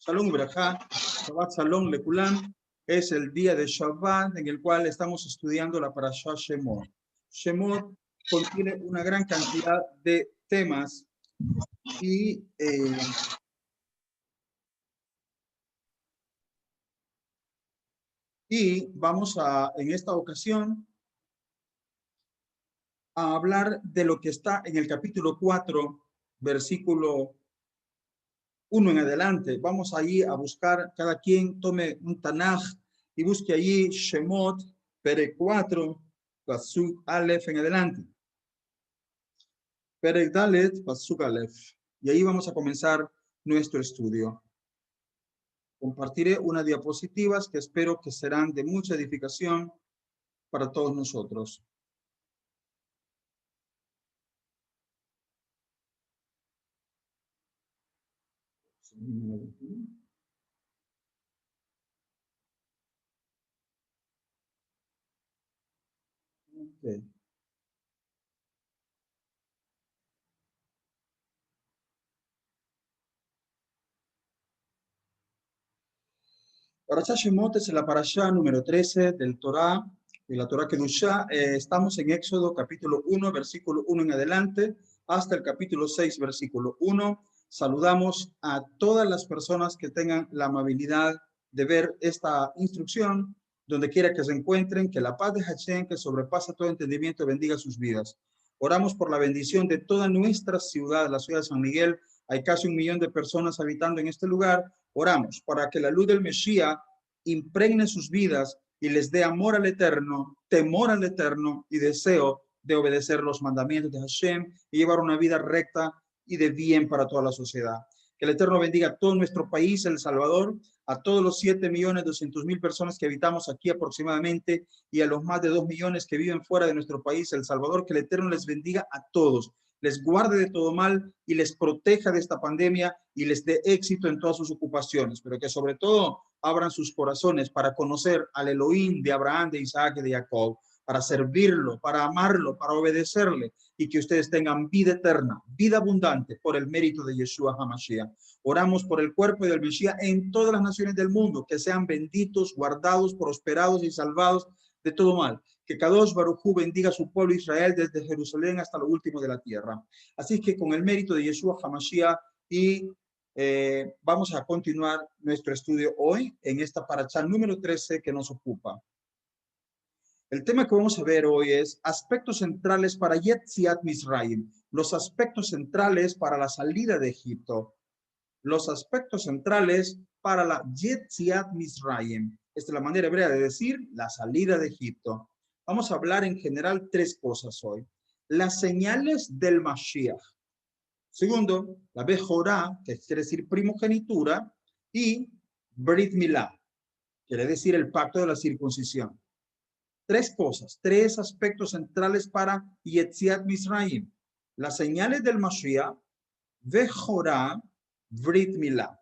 Shalom Brajá, Shabbat Shalom Lekulam, es el día de Shabbat en el cual estamos estudiando la Parashá Shemot. Shemot contiene una gran cantidad de temas y vamos en esta ocasión a hablar de lo que está en el capítulo 4, versículo 1 en adelante. Vamos allí a buscar, cada quien tome un Tanaj y busque allí Shemot, Perek 4, Pasuk Aleph en adelante. Perek Dalet, Pasuk Aleph. Y ahí vamos a comenzar nuestro estudio. Compartiré unas diapositivas que espero que serán de mucha edificación para todos nosotros. Okay. Parashá Shemot es la parashá número 13 del Torá, de la Torá Kedushá. Estamos en Éxodo capítulo 1, versículo 1 en adelante, hasta el capítulo 6, versículo 1. Saludamos a todas las personas que tengan la amabilidad de ver esta instrucción, donde quiera que se encuentren, que la paz de Hashem, que sobrepasa todo entendimiento, bendiga sus vidas. Oramos por la bendición de toda nuestra ciudad, la ciudad de San Miguel. Hay casi 1 millón de personas habitando en este lugar. Oramos para que la luz del Mesías impregne sus vidas y les dé amor al Eterno, temor al Eterno y deseo de obedecer los mandamientos de Hashem y llevar una vida recta y de bien para toda la sociedad. Que el Eterno bendiga a todo nuestro país, El Salvador, a todos los 7.200.000 personas que habitamos aquí aproximadamente y a los más de 2 millones que viven fuera de nuestro país, El Salvador. Que el Eterno les bendiga a todos, les guarde de todo mal y les proteja de esta pandemia y les dé éxito en todas sus ocupaciones, pero que sobre todo abran sus corazones para conocer al Elohim de Abraham, de Isaac y de Jacob, para servirlo, para amarlo, para obedecerle y que ustedes tengan vida eterna, vida abundante por el mérito de Yeshua HaMashiach. Oramos por el cuerpo del Mesías en todas las naciones del mundo, que sean benditos, guardados, prosperados y salvados de todo mal. Que Kadosh Baruj Hu bendiga a su pueblo Israel desde Jerusalén hasta lo último de la tierra. Así que con el mérito de Yeshua HaMashiach y vamos a continuar nuestro estudio hoy en esta parashá número 13 que nos ocupa. El tema que vamos a ver hoy es aspectos centrales para Yetziat Misraim, los aspectos centrales para la salida de Egipto, los aspectos centrales para la Yetziat Misraim. Esta es la manera hebrea de decir la salida de Egipto. Vamos a hablar en general 3 cosas hoy. Las señales del Mashiach. Segundo, la Bejorá, que quiere decir primogenitura, y Brit Milá, quiere decir el pacto de la circuncisión. 3 cosas, 3 aspectos centrales para Yetziat Misraim. Las señales del Mashiach, Bejorá, Brit Milá.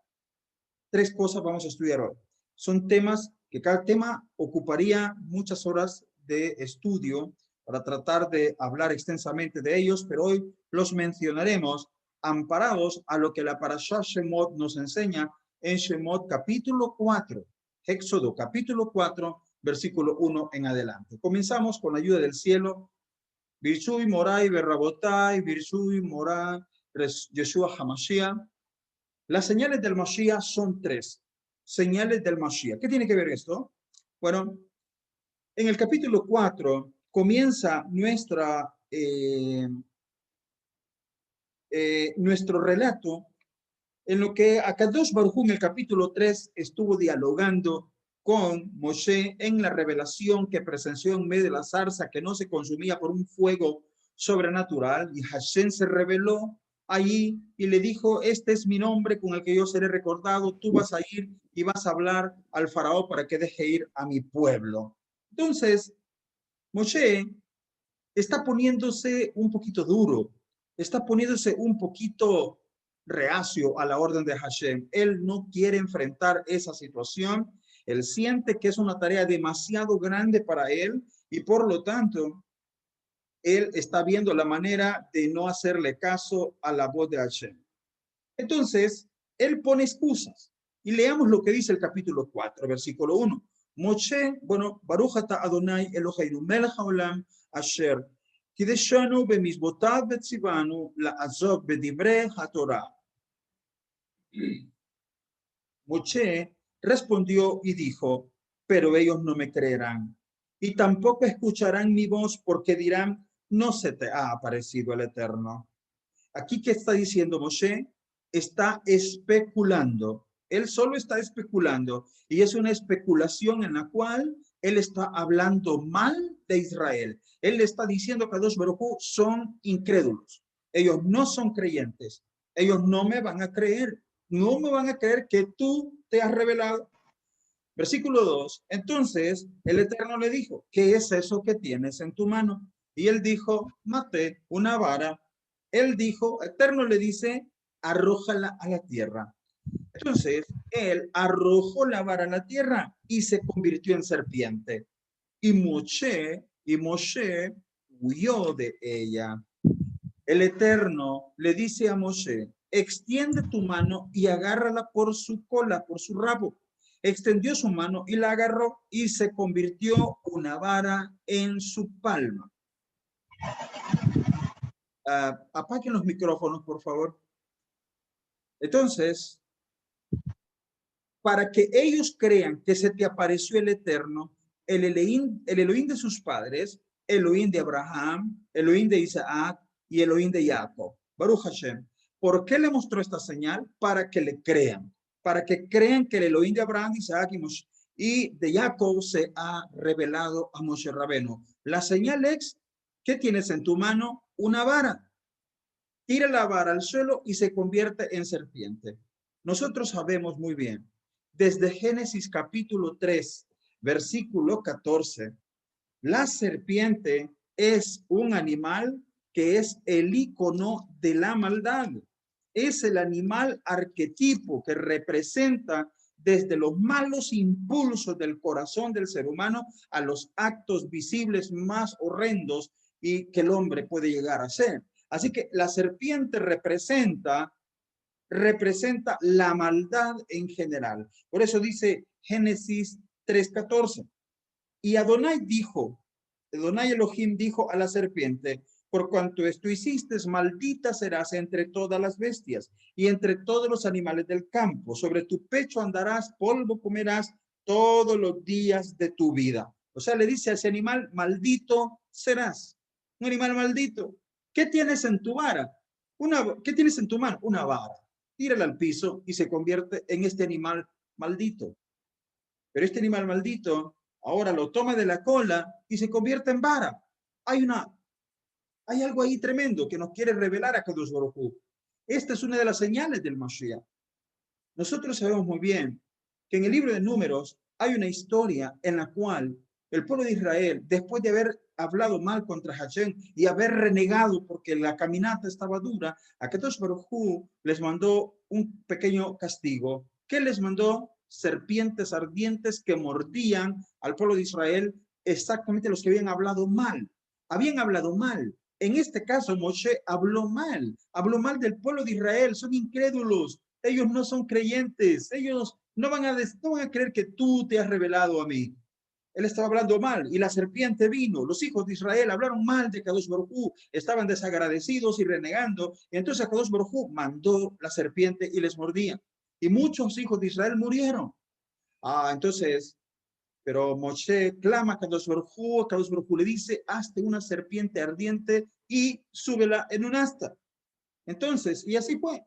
3 cosas vamos a estudiar hoy. Son temas que cada tema ocuparía muchas horas de estudio para tratar de hablar extensamente de ellos, pero hoy los mencionaremos amparados a lo que la Parashá Shemot nos enseña en Shemot capítulo 4, Éxodo capítulo 4, versículo 1 en adelante. Comenzamos con la ayuda del cielo. Birshui Morai Berrabotai, Birshui Morai Yeshua HaMashiach. Las señales del Mashiach son 3. Señales del Mashiach. ¿Qué tiene que ver esto? Bueno, en el capítulo 4 comienza nuestro relato en lo que Akadosh Baruj Hu en el capítulo 3 estuvo dialogando con Moshe en la revelación que presenció en medio de la zarza que no se consumía por un fuego sobrenatural, y Hashem se reveló allí y le dijo: este es mi nombre con el que yo seré recordado, tú vas a ir y vas a hablar al faraón para que deje ir a mi pueblo. Entonces, Moshe está poniéndose un poquito duro, está poniéndose un poquito reacio a la orden de Hashem. Él no quiere enfrentar esa situación. Él siente que es una tarea demasiado grande para él y por lo tanto, él está viendo la manera de no hacerle caso a la voz de Hashem. Entonces, él pone excusas Y leamos lo que dice el capítulo 4, versículo 1. Moshe, bueno, Baruch ata Adonai Eloheinu melech haolam asher kideshanu bemizbotav vetzivanu la'azok bedivrei haTorah. Moshe respondió y dijo, pero ellos no me creerán y tampoco escucharán mi voz porque dirán, no se te ha aparecido el Eterno. Aquí, ¿qué está diciendo Moshe? Está especulando. Él solo está especulando y es una especulación en la cual él está hablando mal de Israel. Él le está diciendo que los Baruj Hu son incrédulos. Ellos no son creyentes. Ellos no me van a creer. No me van a creer que tú te has revelado. Versículo 2. Entonces el Eterno le dijo, ¿qué es eso que tienes en tu mano? Y él dijo, maté una vara. Él dijo, Eterno le dice, arrójala a la tierra. Entonces él arrojó la vara a la tierra y se convirtió en serpiente. Y Moshe huyó de ella. El Eterno le dice a Moshe, extiende tu mano y agárrala por su cola, por su rabo. Extendió su mano y la agarró y se convirtió una vara en su palma. Apaguen los micrófonos, por favor. Entonces, para que ellos crean que se te apareció el Eterno, el Elohim de sus padres, Elohim de Abraham, Elohim de Isaac y Elohim de Jacob. Baruch Hashem. ¿Por qué le mostró esta señal? Para que le crean. Para que crean que el Elohim de Abraham, Isaac y de Jacob se ha revelado a Moshe Rabeno. La señal es, ¿qué tienes en tu mano? Una vara. Tira la vara al suelo y se convierte en serpiente. Nosotros sabemos muy bien, desde Génesis capítulo 3, versículo 14, la serpiente es un animal que es el icono de la maldad. Es el animal arquetipo que representa desde los malos impulsos del corazón del ser humano a los actos visibles más horrendos y que el hombre puede llegar a hacer. Así que la serpiente representa la maldad en general. Por eso dice Génesis 3:14. Y Adonai Elohim dijo a la serpiente, por cuanto esto hiciste, maldita serás entre todas las bestias y entre todos los animales del campo. Sobre tu pecho andarás, polvo comerás todos los días de tu vida. O sea, le dice a ese animal, maldito serás. Un animal maldito. ¿Qué tienes en tu vara? ¿Qué tienes en tu mano? Una vara. Tírala al piso y se convierte en este animal maldito. Pero este animal maldito ahora lo toma de la cola y se convierte en vara. Hay algo ahí tremendo que nos quiere revelar a Kadosh Baruj Hu. Esta es una de las señales del Mashiach. Nosotros sabemos muy bien que en el libro de Números hay una historia en la cual el pueblo de Israel, después de haber hablado mal contra Hashem y haber renegado porque la caminata estaba dura, a Kadosh Baruj Hu les mandó un pequeño castigo. ¿Qué les mandó? Serpientes ardientes que mordían al pueblo de Israel, exactamente los que habían hablado mal. Habían hablado mal. En este caso, Moshe habló mal del pueblo de Israel, son incrédulos, ellos no son creyentes, ellos no van a creer que tú te has revelado a mí. Él estaba hablando mal y la serpiente vino. Los hijos de Israel hablaron mal de Kadosh Baruj Hu, estaban desagradecidos y renegando. Y entonces Kadosh Baruj Hu mandó la serpiente y les mordía. Y muchos hijos de Israel murieron. Entonces, pero Moshe clama a Kadosh Baruj Hu le dice, hazte una serpiente ardiente y súbela en un asta. Entonces, y así fue.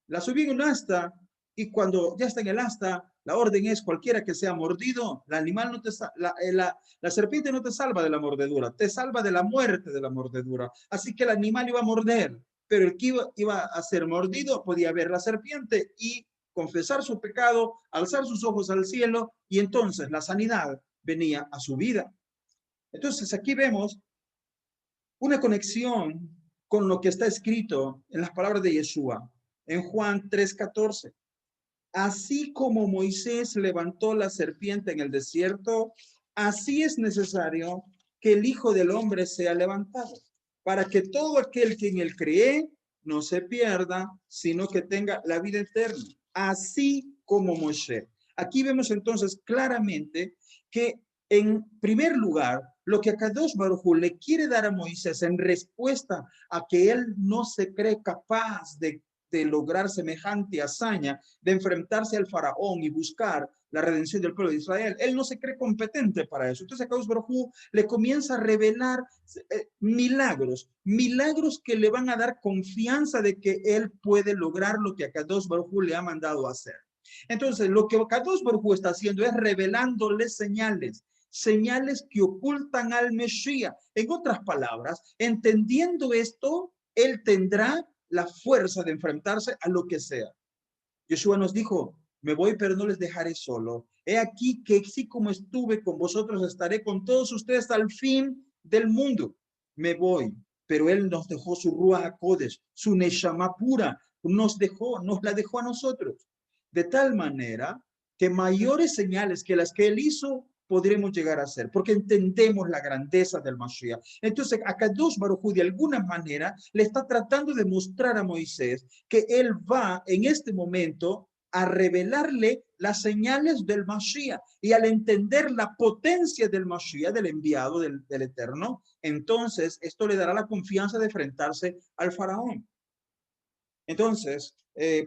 La subí en un asta y cuando ya está en el asta, la orden es cualquiera que sea mordido, el animal no te la serpiente no te salva de la mordedura, te salva de la muerte de la mordedura. Así que el animal iba a morder, pero el que iba a ser mordido podía ver la serpiente y confesar su pecado, alzar sus ojos al cielo y entonces la sanidad venía a su vida. Entonces aquí vemos una conexión con lo que está escrito en las palabras de Yeshua en Juan 3:14. Así como Moisés levantó la serpiente en el desierto, así es necesario que el Hijo del Hombre sea levantado, para que todo aquel que en él cree no se pierda, sino que tenga la vida eterna. así como Moshe. Aquí vemos entonces claramente que en primer lugar, lo que Akadosh Baruj Hu le quiere dar a Moisés en respuesta a que él no se cree capaz de lograr semejante hazaña, de enfrentarse al faraón y buscar la redención del pueblo de Israel. Él no se cree competente para eso. Entonces Akadosh Baruj Hu le comienza a revelar milagros que le van a dar confianza de que él puede lograr lo que Akadosh Baruj Hu le ha mandado a hacer. Entonces, lo que Akadosh Baruj Hu está haciendo es revelándole señales que ocultan al Mesías. En otras palabras, entendiendo esto, él tendrá la fuerza de enfrentarse a lo que sea. Yeshua nos dijo, me voy, pero no les dejaré solo. He aquí que así como estuve con vosotros, estaré con todos ustedes al fin del mundo. Me voy, pero él nos dejó su Ruach HaKodesh, su Neshama pura, nos la dejó a nosotros. De tal manera que mayores señales que las que él hizo, podremos llegar a hacer, porque entendemos la grandeza del Mashiach. Entonces, Akadosh Baruj Hu de alguna manera le está tratando de mostrar a Moisés que él va en este momento a revelarle las señales del Mashiach, y al entender la potencia del Mashiach, del enviado del Eterno, entonces esto le dará la confianza de enfrentarse al faraón. Entonces,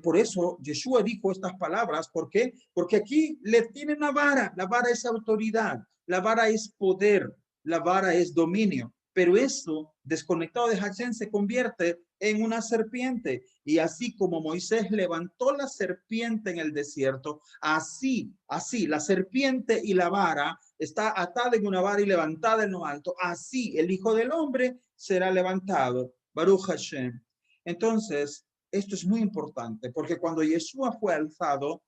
por eso Yeshua dijo estas palabras. ¿Por qué? Porque aquí le tienen la vara es autoridad, la vara es poder, la vara es dominio, pero eso desconectado de Hashem se convierte en una serpiente. Y así como Moisés levantó la serpiente en el desierto, así la serpiente y la vara está atada en una vara y levantada en lo alto, así el Hijo del Hombre será levantado. Baruch Hashem. Entonces, esto es muy importante, porque cuando Yeshua fue alzado,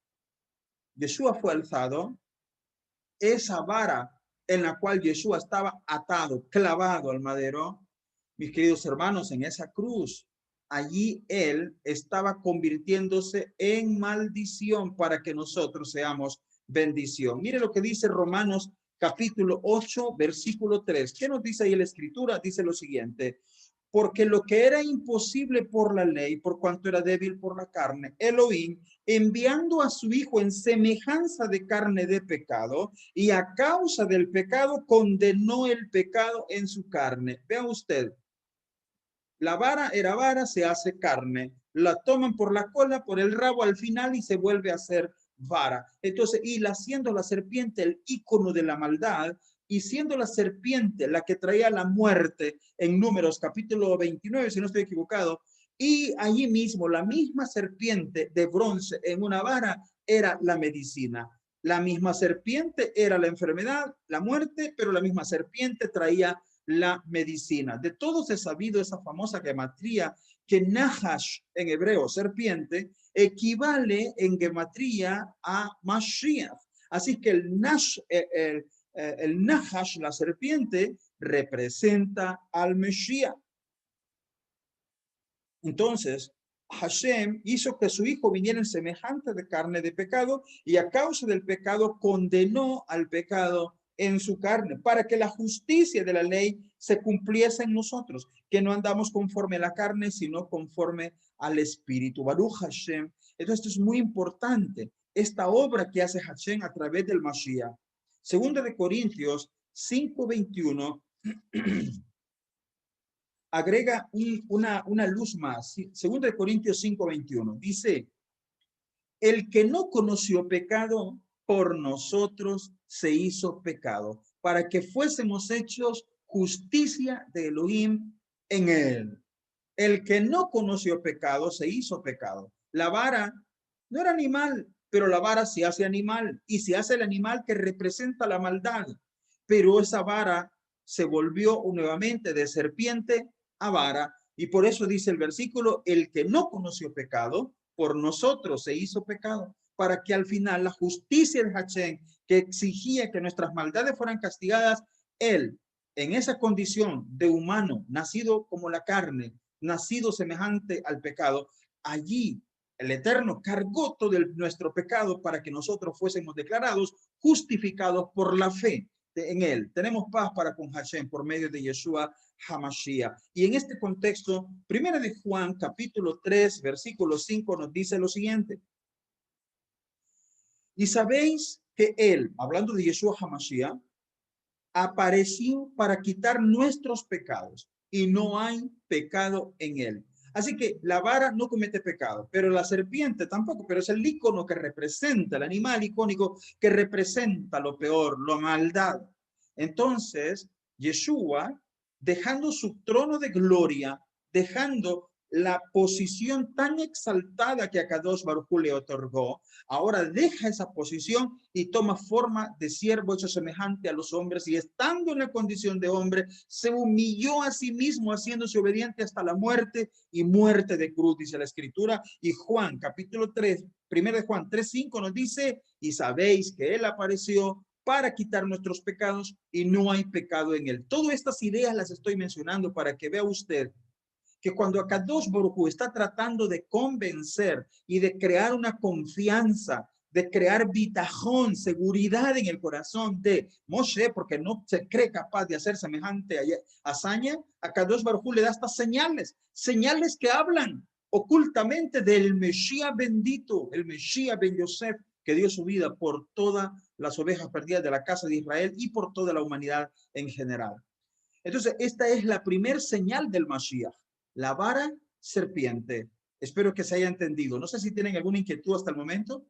esa vara en la cual Yeshua estaba atado, clavado al madero, mis queridos hermanos, en esa cruz, allí él estaba convirtiéndose en maldición para que nosotros seamos bendición. Mire lo que dice Romanos capítulo 8, versículo 3. ¿Qué nos dice ahí la escritura? Dice lo siguiente: porque lo que era imposible por la ley, por cuanto era débil por la carne, Elohim, enviando a su Hijo en semejanza de carne de pecado, y a causa del pecado condenó el pecado en su carne. Vea usted, la vara era vara, se hace carne, la toman por la cola, por el rabo al final y se vuelve a hacer vara. Entonces, y siendo la serpiente el ícono de la maldad, y siendo la serpiente la que traía la muerte en Números capítulo 29, si no estoy equivocado, y allí mismo la misma serpiente de bronce en una vara era la medicina. La misma serpiente era la enfermedad, la muerte, pero la misma serpiente traía la medicina. De todos es sabido esa famosa gematría que Nahash en hebreo, serpiente, equivale en gematría a Mashiach. Así que el Nahash, la serpiente, representa al Mesías. Entonces, Hashem hizo que su hijo viniera en semejante de carne de pecado, y a causa del pecado condenó al pecado en su carne, para que la justicia de la ley se cumpliese en nosotros, que no andamos conforme a la carne, sino conforme al Espíritu. Baruch Hashem. Entonces, esto es muy importante, esta obra que hace Hashem a través del Mashiach. Segunda de Corintios 5:21 agrega una luz más. Segunda de Corintios 5:21 dice: el que no conoció pecado, por nosotros se hizo pecado, para que fuésemos hechos justicia de Elohim en él. El que no conoció pecado se hizo pecado. La vara no era animal, pero la vara se hace animal, y se hace el animal que representa la maldad. Pero esa vara se volvió nuevamente de serpiente a vara, y por eso dice el versículo: el que no conoció pecado, por nosotros se hizo pecado, para que al final la justicia de Hashem, que exigía que nuestras maldades fueran castigadas, él, en esa condición de humano, nacido como la carne, nacido semejante al pecado, allí el Eterno cargó todo nuestro pecado para que nosotros fuésemos declarados justificados por la fe en él. Tenemos paz para con Hashem por medio de Yeshua HaMashiach. Y en este contexto, primera de Juan, capítulo 3, versículo 5, nos dice lo siguiente: Y sabéis que él, hablando de Yeshua HaMashiach, apareció para quitar nuestros pecados y no hay pecado en él. Así que la vara no comete pecado, pero la serpiente tampoco, pero es el icono que representa, el animal icónico que representa lo peor, la maldad. Entonces, Yeshua, dejando su trono de gloria, dejando la posición tan exaltada que a Kadosh Baruj Hu le otorgó, ahora deja esa posición y toma forma de siervo hecho semejante a los hombres, y estando en la condición de hombre, se humilló a sí mismo, haciéndose obediente hasta la muerte y muerte de cruz, dice la Escritura. Y Juan, capítulo 3, 1 de Juan 3:5 nos dice, y sabéis que él apareció para quitar nuestros pecados y no hay pecado en él. Todas estas ideas las estoy mencionando para que vea usted que cuando Akadosh Baruj Hu está tratando de convencer y de crear una confianza, de crear bitajón, seguridad en el corazón de Moshe, porque no se cree capaz de hacer semejante hazaña, Akadosh Baruj Hu le da estas señales, señales que hablan ocultamente del Mesías bendito, el Mesías Ben Yosef, que dio su vida por todas las ovejas perdidas de la casa de Israel y por toda la humanidad en general. Entonces, esta es la primer señal del Mashiach, la vara serpiente. Espero que se haya entendido. No sé si tienen alguna inquietud hasta el momento.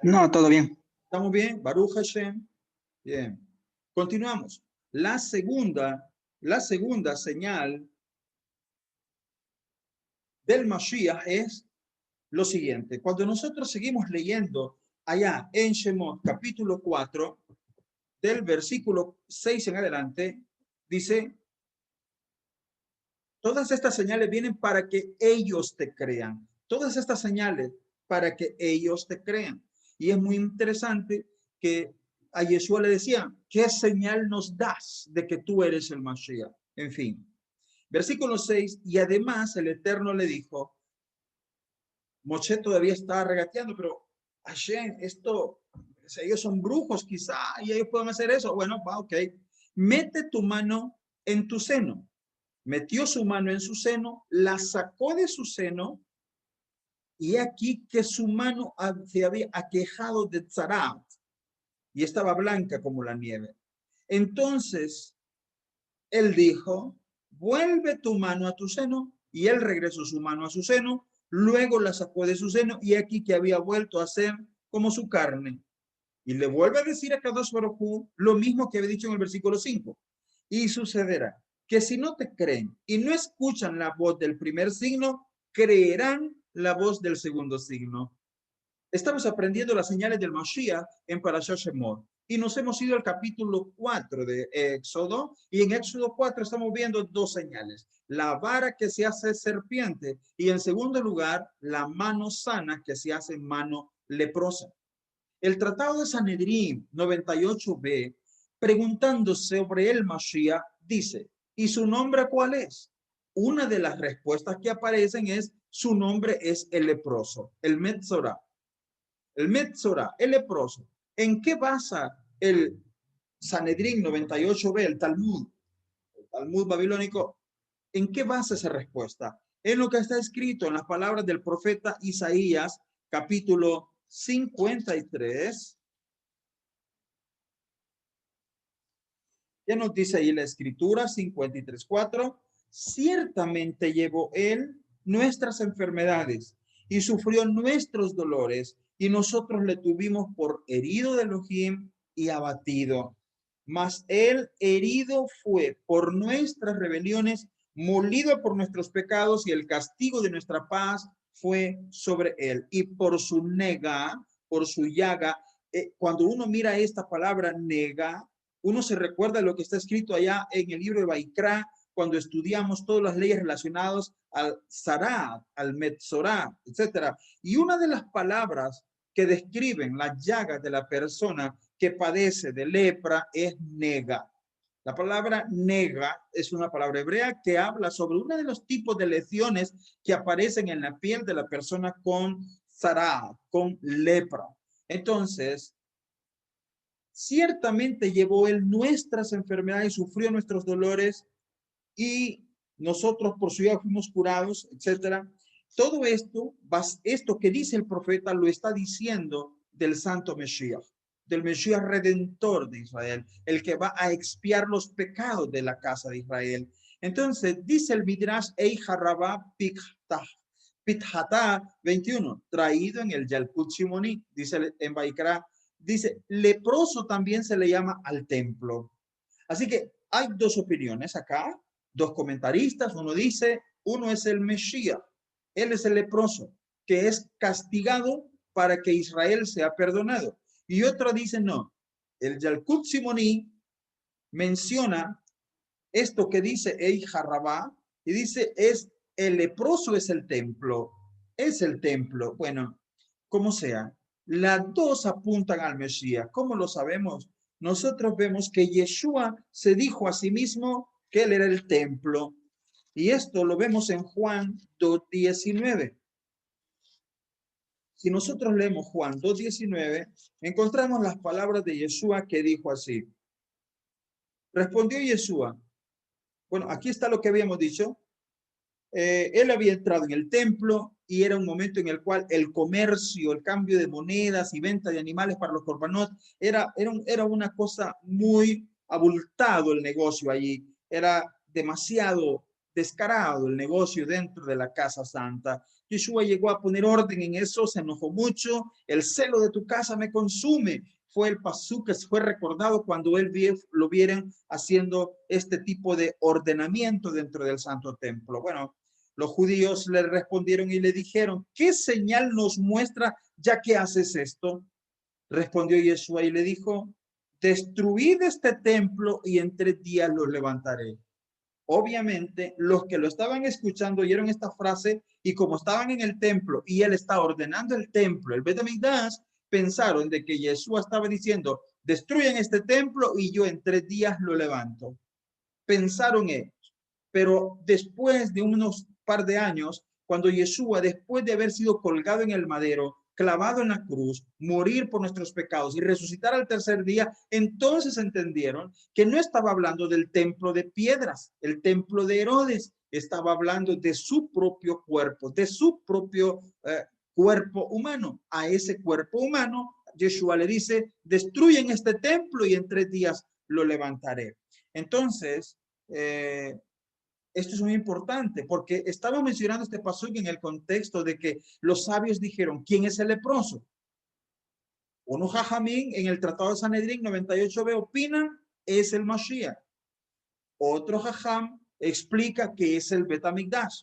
No, todo bien. ¿Estamos bien? Baruch Hashem. Bien. Continuamos. La segunda señal del Mashiach es lo siguiente. Cuando nosotros seguimos leyendo allá en Shemot, capítulo 4, del versículo 6 en adelante, dice: todas estas señales vienen para que ellos te crean. Todas estas señales para que ellos te crean. Y es muy interesante que a Yeshua le decía, ¿qué señal nos das de que tú eres el Mashiach? En fin. Versículo 6, y además el Eterno le dijo, Moshe todavía estaba regateando, pero Hashem, ellos son brujos quizá, y ellos pueden hacer eso. Bueno, va, ok. Mete tu mano en tu seno. Metió su mano en su seno, la sacó de su seno, y aquí que su mano se había aquejado de tzarat, y estaba blanca como la nieve. Entonces, él dijo, vuelve tu mano a tu seno, y él regresó su mano a su seno, luego la sacó de su seno, y aquí que había vuelto a ser como su carne. Y le vuelve a decir a Kadosh Baruj Hu lo mismo que había dicho en el versículo 5. Y sucederá que si no te creen y no escuchan la voz del primer signo, creerán la voz del segundo signo. Estamos aprendiendo las señales del Mashiach en Parashat Shemot. Y nos hemos ido al capítulo 4 de Éxodo. Y en Éxodo 4 estamos viendo dos señales. La vara que se hace serpiente. Y en segundo lugar, la mano sana que se hace mano leprosa. El Tratado de Sanedrín 98b, preguntando sobre el Mashiach, dice, ¿y su nombre cuál es? Una de las respuestas que aparecen es, su nombre es el leproso, el Metzorah. El Metzorah, el leproso. ¿En qué basa el Sanedrín 98b, el Talmud babilónico? ¿En qué basa esa respuesta? En lo que está escrito en las palabras del profeta Isaías, capítulo 53. ¿Qué nos dice ahí la Escritura? 53:4. Ciertamente llevó él nuestras enfermedades y sufrió nuestros dolores, y nosotros le tuvimos por herido de Elohim y abatido. Mas él herido fue por nuestras rebeliones, molido por nuestros pecados, y el castigo de nuestra paz fue sobre él. Y por su por su llaga, cuando uno mira esta palabra nega, uno se recuerda lo que está escrito allá en el libro de Baikra, cuando estudiamos todas las leyes relacionadas al Zarat, al Metzorah, etc. Y una de las palabras que describen las llagas de la persona que padece de lepra es nega. La palabra nega es una palabra hebrea que habla sobre uno de los tipos de lesiones que aparecen en la piel de la persona con zarat, con lepra. Entonces, ciertamente llevó él nuestras enfermedades, sufrió nuestros dolores, y nosotros por su llaga fuimos curados, etcétera. todo esto, esto que dice el profeta lo está diciendo del santo Mesías, del Mesías redentor de Israel, el que va a expiar los pecados de la casa de Israel. Entonces, dice el Midrash Eijarabá Pithatá 21, traído en el Yalkut Shimoní, dice en Baikra, dice, leproso también se le llama al templo. Así que hay dos opiniones acá, dos comentaristas. Uno es el Mesías, él es el leproso, que es castigado para que Israel sea perdonado. Y otro dice, no, el Yalkut Shimoní menciona esto que dice Ei Jarrabá, y dice, el leproso es el templo, Bueno, como sea, las dos apuntan al Mesías. ¿Cómo lo sabemos? Nosotros vemos que Yeshua se dijo a sí mismo que él era el templo. Y esto lo vemos en Juan 2:19. Si nosotros leemos Juan 2:19, encontramos las palabras de Yeshua que dijo así. Respondió Yeshua. Bueno, aquí está lo que habíamos dicho. Él había entrado en el templo y era un momento en el cual el comercio, el cambio de monedas y venta de animales para los korbanot era una cosa muy abultado el negocio allí. Era demasiado descarado el negocio dentro de la casa santa. Yeshua llegó a poner orden en eso, se enojó mucho. El celo de tu casa me consume. Fue el pasú que fue recordado cuando lo vieron haciendo este tipo de ordenamiento dentro del santo templo. Bueno, los judíos le respondieron y le dijeron, ¿qué señal nos muestra ya que haces esto? Respondió Yeshua y le dijo, destruid este templo y en 3 días lo levantaré. Obviamente, los que lo estaban escuchando oyeron esta frase y como estaban en el templo y él está ordenando el templo, el Bet HaMikdash, pensaron de que Yeshua estaba diciendo, destruyan este templo y yo en 3 días lo levanto. Pensaron ellos. Pero después de unos par de años, cuando Yeshua, después de haber sido colgado en el madero, clavado en la cruz, morir por nuestros pecados y resucitar al tercer día, entonces entendieron que no estaba hablando del templo de piedras, el templo de Herodes, estaba hablando de su propio cuerpo, de su propio cuerpo humano. A ese cuerpo humano, Yeshua le dice, destruyen este templo y en 3 días lo levantaré. Entonces, esto es muy importante porque estamos mencionando este pasaje en el contexto de que los sabios dijeron, ¿quién es el leproso? Uno Jajamín en el Tratado de Sanedrín 98b opina, es el Mashiach. Otro Jajam explica que es el Bet HaMikdash.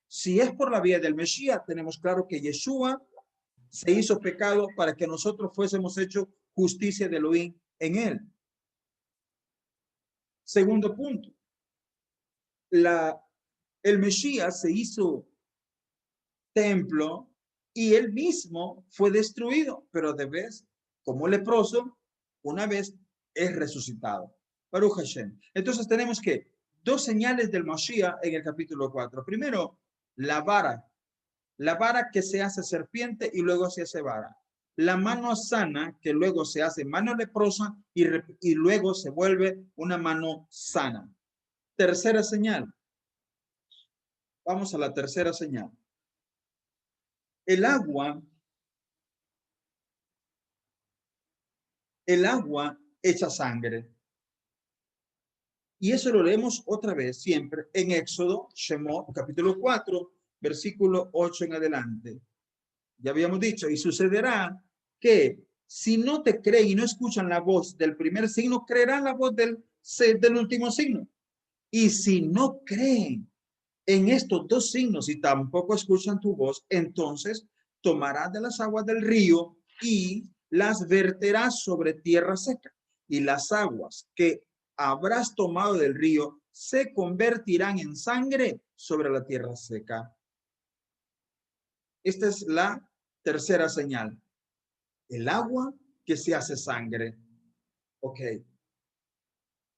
Si es por la vía del Mesías, tenemos claro que Yeshua se hizo pecado para que nosotros fuésemos hecho justicia de Elohim en él. Segundo punto. El Mesías se hizo templo y él mismo fue destruido, pero de vez, como leproso, una vez es resucitado. Baruch Hashem. Entonces tenemos que 2 señales del Mashiach en el capítulo 4. Primero, la vara que se hace serpiente y luego se hace vara. La mano sana que luego se hace mano leprosa y luego se vuelve una mano sana. Tercera señal. Vamos a la tercera señal. El agua echa sangre. Y eso lo leemos otra vez, siempre, en Éxodo, Shemot, capítulo 4, versículo 8 en adelante. Ya habíamos dicho, y sucederá que si no te creen y no escuchan la voz del primer signo, creerán la voz del último signo. Y si no creen en estos 2 signos y tampoco escuchan tu voz, entonces tomarás de las aguas del río y las verterás sobre tierra seca. Y las aguas que habrás tomado del río se convertirán en sangre sobre la tierra seca. Esta es la tercera señal. El agua que se hace sangre. Ok.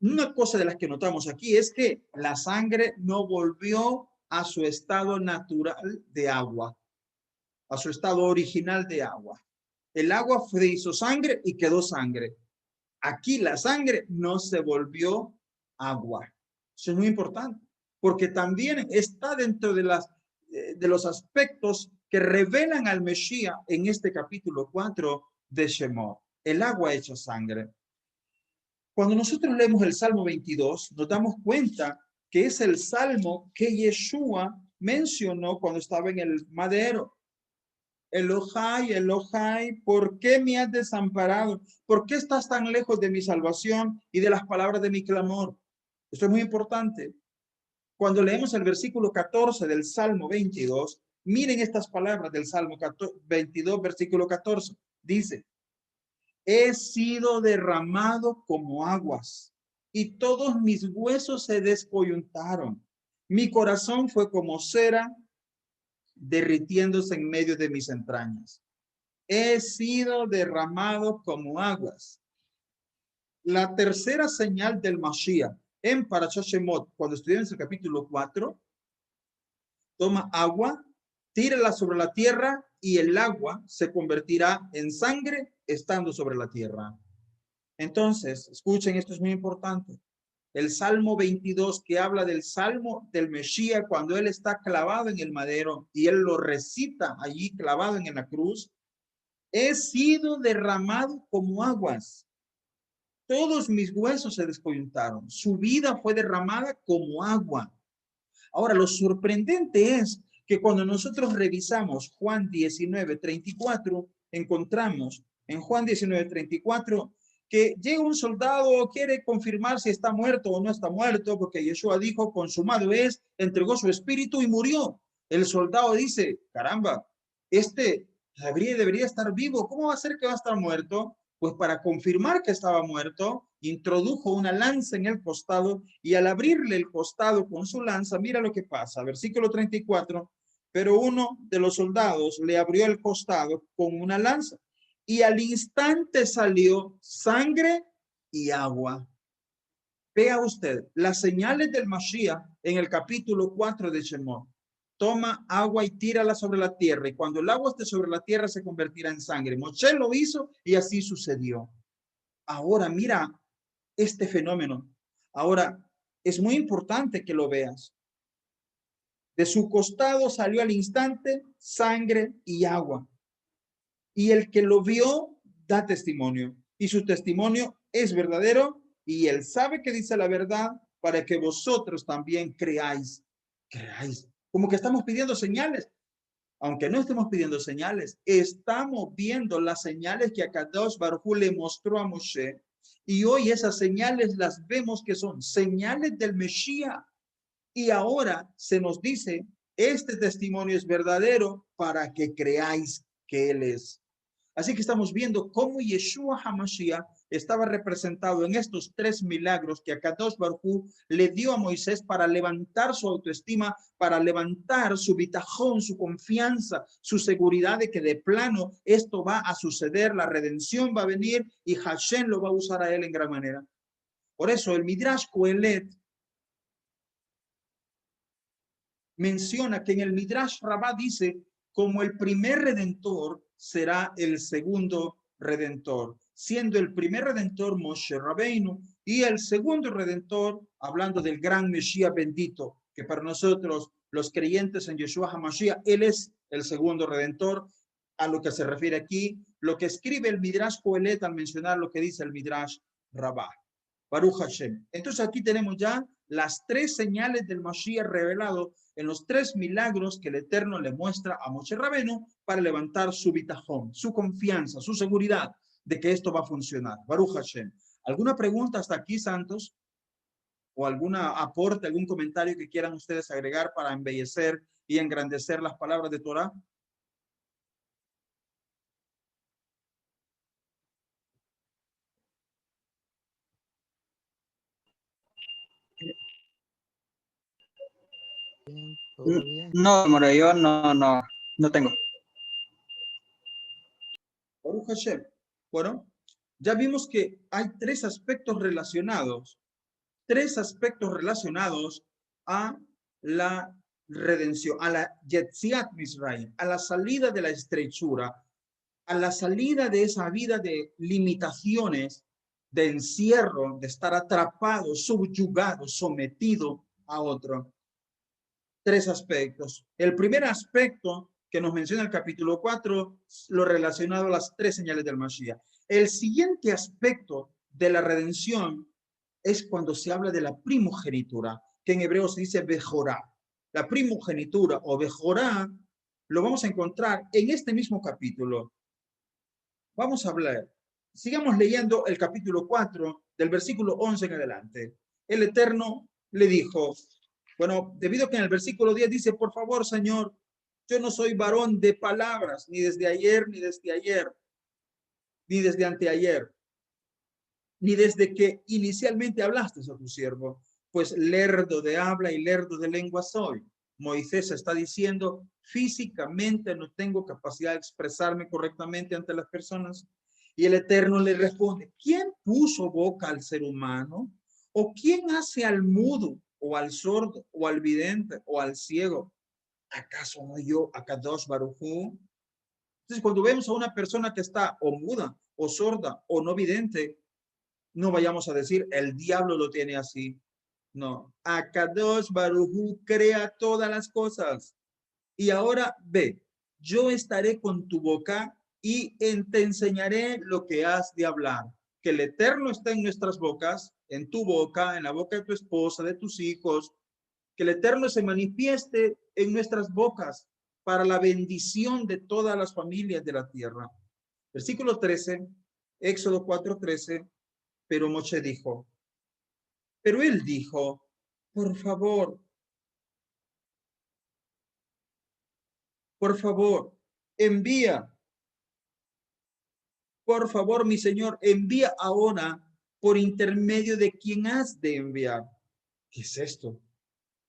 Una cosa de las que notamos aquí es que la sangre no volvió a su estado natural de agua, a su estado original de agua. El agua se hizo sangre y quedó sangre. Aquí la sangre no se volvió agua. Eso es muy importante, porque también está dentro de las de los aspectos que revelan al Mesías en este capítulo 4 de Shemot, el agua hecha sangre. Cuando nosotros leemos el Salmo 22, nos damos cuenta que es el salmo que Yeshua mencionó cuando estaba en el madero. Elohai, Elohai, ¿por qué me has desamparado? ¿Por qué estás tan lejos de mi salvación y de las palabras de mi clamor? Esto es muy importante. Cuando leemos el versículo 14 del Salmo 22, miren estas palabras del Salmo 22, versículo 14. Dice, he sido derramado como aguas y todos mis huesos se descoyuntaron. Mi corazón fue como cera derritiéndose en medio de mis entrañas. He sido derramado como aguas. La tercera señal del Mashiach en Parashat Shemot, cuando estudiamos el capítulo 4, toma agua, tírala sobre la tierra y el agua se convertirá en sangre estando sobre la tierra. Entonces, escuchen, esto es muy importante. El Salmo 22 que habla del Salmo del Mesías cuando él está clavado en el madero y él lo recita allí clavado en la cruz. He sido derramado como aguas. Todos mis huesos se descoyuntaron. Su vida fue derramada como agua. Ahora, lo sorprendente es que cuando nosotros revisamos Juan 19:34, encontramos en Juan 19:34 que llega un soldado, quiere confirmar si está muerto o no está muerto, porque Yeshua dijo, consumado es, entregó su espíritu y murió. El soldado dice, caramba, debería estar vivo, ¿cómo va a ser que va a estar muerto? Pues para confirmar que estaba muerto, introdujo una lanza en el costado y al abrirle el costado con su lanza, mira lo que pasa, versículo 34, pero uno de los soldados le abrió el costado con una lanza y al instante salió sangre y agua. Vea usted, las señales del Mashiach en el capítulo 4 de Shemot. Toma agua y tírala sobre la tierra, y cuando el agua esté sobre la tierra se convertirá en sangre. Moshe lo hizo y así sucedió. Ahora mira este fenómeno. Ahora, es muy importante que lo veas. De su costado salió al instante sangre y agua. Y el que lo vio da testimonio. Y su testimonio es verdadero y él sabe que dice la verdad para que vosotros también creáis. Creáis. Como que estamos pidiendo señales. Aunque no estemos pidiendo señales, estamos viendo las señales que Akadosh Baruj Hu le mostró a Moshe. Y hoy esas señales las vemos que son señales del Mesías. Y ahora se nos dice, este testimonio es verdadero para que creáis que Él es. Así que estamos viendo cómo Yeshua HaMashiach estaba representado en estos tres milagros que Akadosh Baruj Hu le dio a Moisés para levantar su autoestima, para levantar su bitajón, su confianza, su seguridad de que de plano esto va a suceder, la redención va a venir y Hashem lo va a usar a él en gran manera. Por eso el Midrash Kohelet menciona que en el Midrash Rabbah dice, como el primer redentor será el segundo redentor, siendo el primer redentor Moshe Rabbeinu y el segundo redentor, hablando del gran Mesías bendito, que para nosotros los creyentes en Yeshua HaMashiach, él es el segundo redentor, a lo que se refiere aquí, lo que escribe el Midrash Kohelet al mencionar lo que dice el Midrash Rabbah. Baruch Hashem. Entonces aquí tenemos ya las tres señales del Mashiach revelado en los tres milagros que el Eterno le muestra a Moshe Rabenu para levantar su bitajón, su confianza, su seguridad de que esto va a funcionar. Baruch Hashem. ¿Alguna pregunta hasta aquí, santos? ¿O algún aporte, algún comentario que quieran ustedes agregar para embellecer y engrandecer las palabras de Torah? Bien, todo bien. No, More, yo no tengo. Baruch Hashem. Bueno, ya vimos que hay tres aspectos relacionados a la redención, a la Yetziat Misraim, a la salida de la estrechura, a la salida de esa vida de limitaciones, de encierro, de estar atrapado, subyugado, sometido a otro. tres aspectos. El primer aspecto que nos menciona el capítulo 4, lo relacionado a las tres señales del Mashiach. El siguiente aspecto de la redención es cuando se habla de la primogenitura, que en hebreo se dice Bejorá. La primogenitura o Bejorá lo vamos a encontrar en este mismo capítulo. Vamos a hablar. Sigamos leyendo el capítulo 4, del versículo 11 en adelante. El Eterno le dijo, bueno, debido a que en el versículo 10 dice, por favor, Señor, yo no soy varón de palabras, ni desde ayer, ni desde ayer, ni desde anteayer, ni desde que inicialmente hablaste a tu siervo, pues lerdo de habla y lerdo de lengua soy. Moisés está diciendo, físicamente no tengo capacidad de expresarme correctamente ante las personas. Y el Eterno le responde, ¿quién puso boca al ser humano? ¿O quién hace al mudo, o al sordo, o al vidente, o al ciego? ¿Acaso no yo, Akadosh Baruj Hu? Entonces, cuando vemos a una persona que está o muda, o sorda, o no vidente, no vayamos a decir, el diablo lo tiene así. No, Akadosh Baruj Hu crea todas las cosas. Y ahora ve, yo estaré con tu boca y te enseñaré lo que has de hablar. Que el Eterno está en nuestras bocas, en tu boca, en la boca de tu esposa, de tus hijos. Que el Eterno se manifieste en nuestras bocas para la bendición de todas las familias de la tierra. Versículo 13, Éxodo 4:13, pero Moshe dijo, pero él dijo, por favor, envía, por favor, mi Señor, envía ahora por intermedio de quien has de enviar. ¿Qué es esto?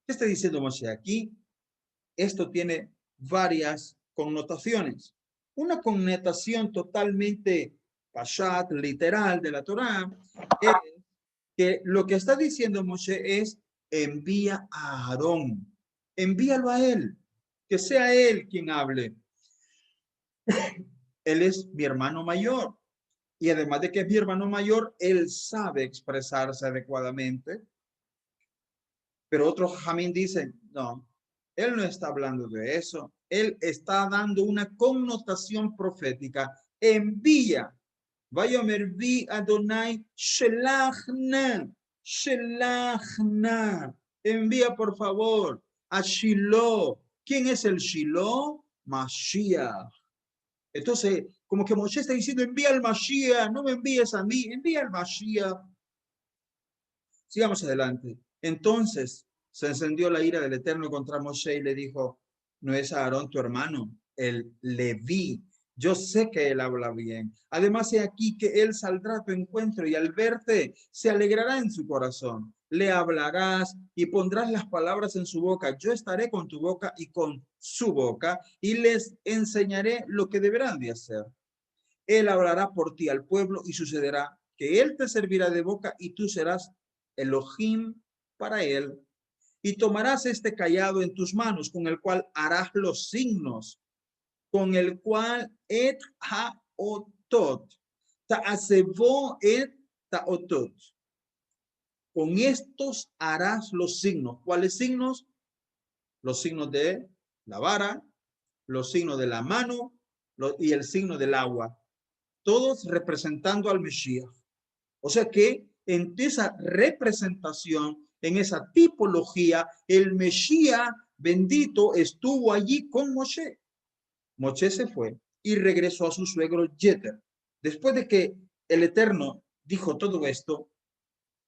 ¿Qué está diciendo Moshe aquí? Esto tiene varias connotaciones. Una connotación totalmente pashat, literal de la Torá, es que lo que está diciendo Moshe es envía a Aarón, envíalo a él, que sea él quien hable. Él es mi hermano mayor y además de que es mi hermano mayor, él sabe expresarse adecuadamente. Pero otros jamín dicen, no, él no está hablando de eso. Él está dando una connotación profética. Envía. Vayomer vi Adonai shelachna. Shelachna. Envía por favor a Shiloh. ¿Quién es el Shiloh? Mashiach. Entonces, como que Moshe está diciendo, envía al Mashiach, no me envíes a mí, envía al Mashiach. Sigamos adelante. Entonces se encendió la ira del Eterno contra Moshe y le dijo, no es Aarón tu hermano, el Leví. Yo sé que él habla bien. Además, he aquí que él saldrá a tu encuentro y al verte se alegrará en su corazón. Le hablarás y pondrás las palabras en su boca. Yo estaré con tu boca y con su boca y les enseñaré lo que deberán de hacer. Él hablará por ti al pueblo y sucederá que él te servirá de boca y tú serás Elohim para él. Y tomarás este callado en tus manos con el cual harás los signos, con el cual et haotot, ta'asevó et taotot. Con estos harás los signos. ¿Cuáles signos? Los signos de la vara, los signos de la mano y el signo del agua. Todos representando al Mesías. O sea que en esa representación, en esa tipología, el Mesías bendito estuvo allí con Moshe. Moshe se fue y regresó a su suegro Jeter. Después de que el Eterno dijo todo esto,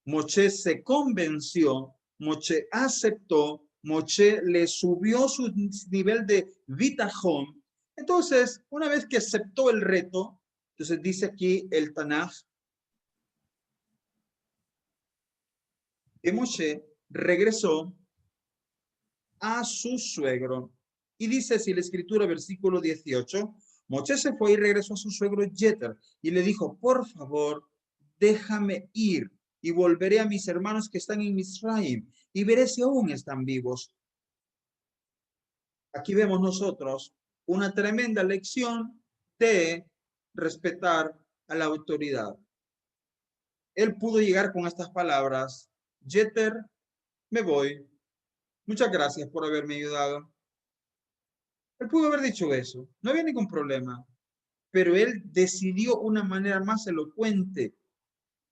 Moshe se convenció, Moshe aceptó, Moshe le subió su nivel de bitajón. Entonces, una vez que aceptó el reto, entonces dice aquí el Tanaj, que Moshe regresó a su suegro. Y dice así la escritura, versículo 18, Moshe se fue y regresó a su suegro Jeter y le dijo, por favor, déjame ir y volveré a mis hermanos que están en Misraim y veré si aún están vivos. Aquí vemos nosotros una tremenda lección de respetar a la autoridad. Él pudo llegar con estas palabras, Jeter, me voy, Muchas gracias por haberme ayudado. Él pudo haber dicho eso, no había ningún problema, pero él decidió una manera más elocuente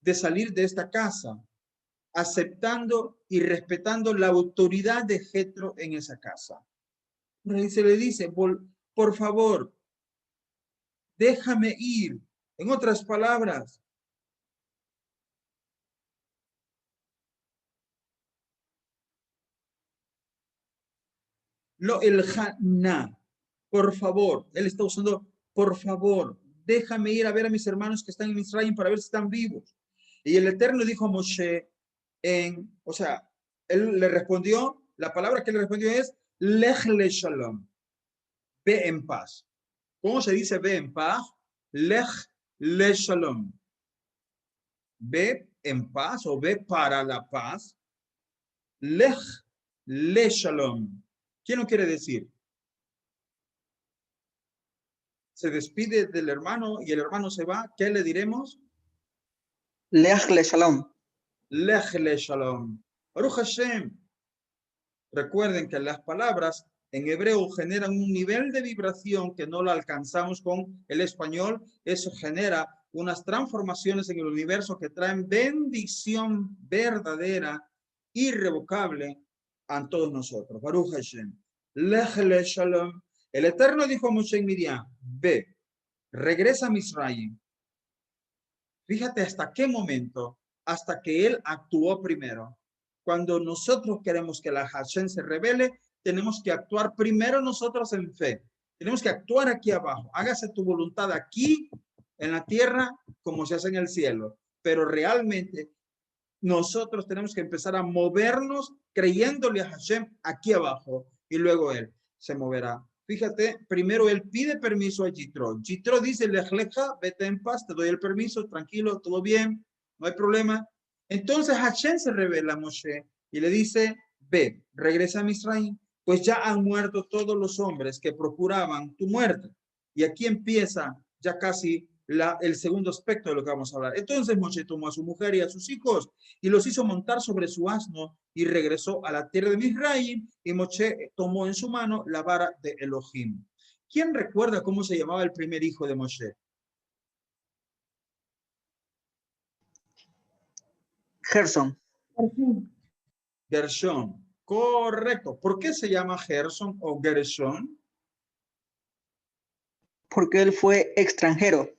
de salir de esta casa, aceptando y respetando la autoridad de Jetro en esa casa. Y se le dice, por favor, déjame ir. En otras palabras, el Haná, por favor, él está usando, por favor, déjame ir a ver a mis hermanos que están en Israel para ver si están vivos. Y el Eterno dijo a Moshe, o sea, él le respondió, la palabra que le respondió es, Lech le shalom, ve en paz. ¿Cómo se dice ve en paz? Lech le shalom. Ve en paz o ve para la paz. Lech le shalom. ¿Qué no quiere decir? Se despide del hermano y el hermano se va. ¿Qué le diremos? Lech le shalom. Lech le shalom. Baruch Hashem. Recuerden que las palabras en hebreo generan un nivel de vibración que no lo alcanzamos con el español. Eso genera unas transformaciones en el universo que traen bendición verdadera, irrevocable a todos nosotros. Baruch Hashem. Lech le shalom. El Eterno dijo a Moshe y Miriam, ve, regresa a Misraim. Fíjate hasta qué momento, hasta que él actuó primero. Cuando nosotros queremos que la Hashem se revele, tenemos que actuar primero nosotros en fe. Tenemos que actuar aquí abajo. Hágase tu voluntad aquí en la tierra como se hace en el cielo. Pero realmente nosotros tenemos que empezar a movernos creyéndole a Hashem aquí abajo y luego él se moverá. Fíjate, primero él pide permiso a Yitro. Yitro dice, Lejleja, vete en paz, te doy el permiso, tranquilo, todo bien, no hay problema. Entonces Hashem se revela a Moshe y le dice, ve, regresa a Misraim, pues ya han muerto todos los hombres que procuraban tu muerte. Y aquí empieza ya casi el segundo aspecto de lo que vamos a hablar. Entonces Moshe tomó a su mujer y a sus hijos y los hizo montar sobre su asno y regresó a la tierra de Misraim, y Moshe tomó en su mano la vara de Elohim. ¿Quién recuerda cómo se llamaba el primer hijo de Moshe? Gerson. Gershon. Correcto. ¿Por qué se llama Gerson o Gershon? Porque él fue extranjero.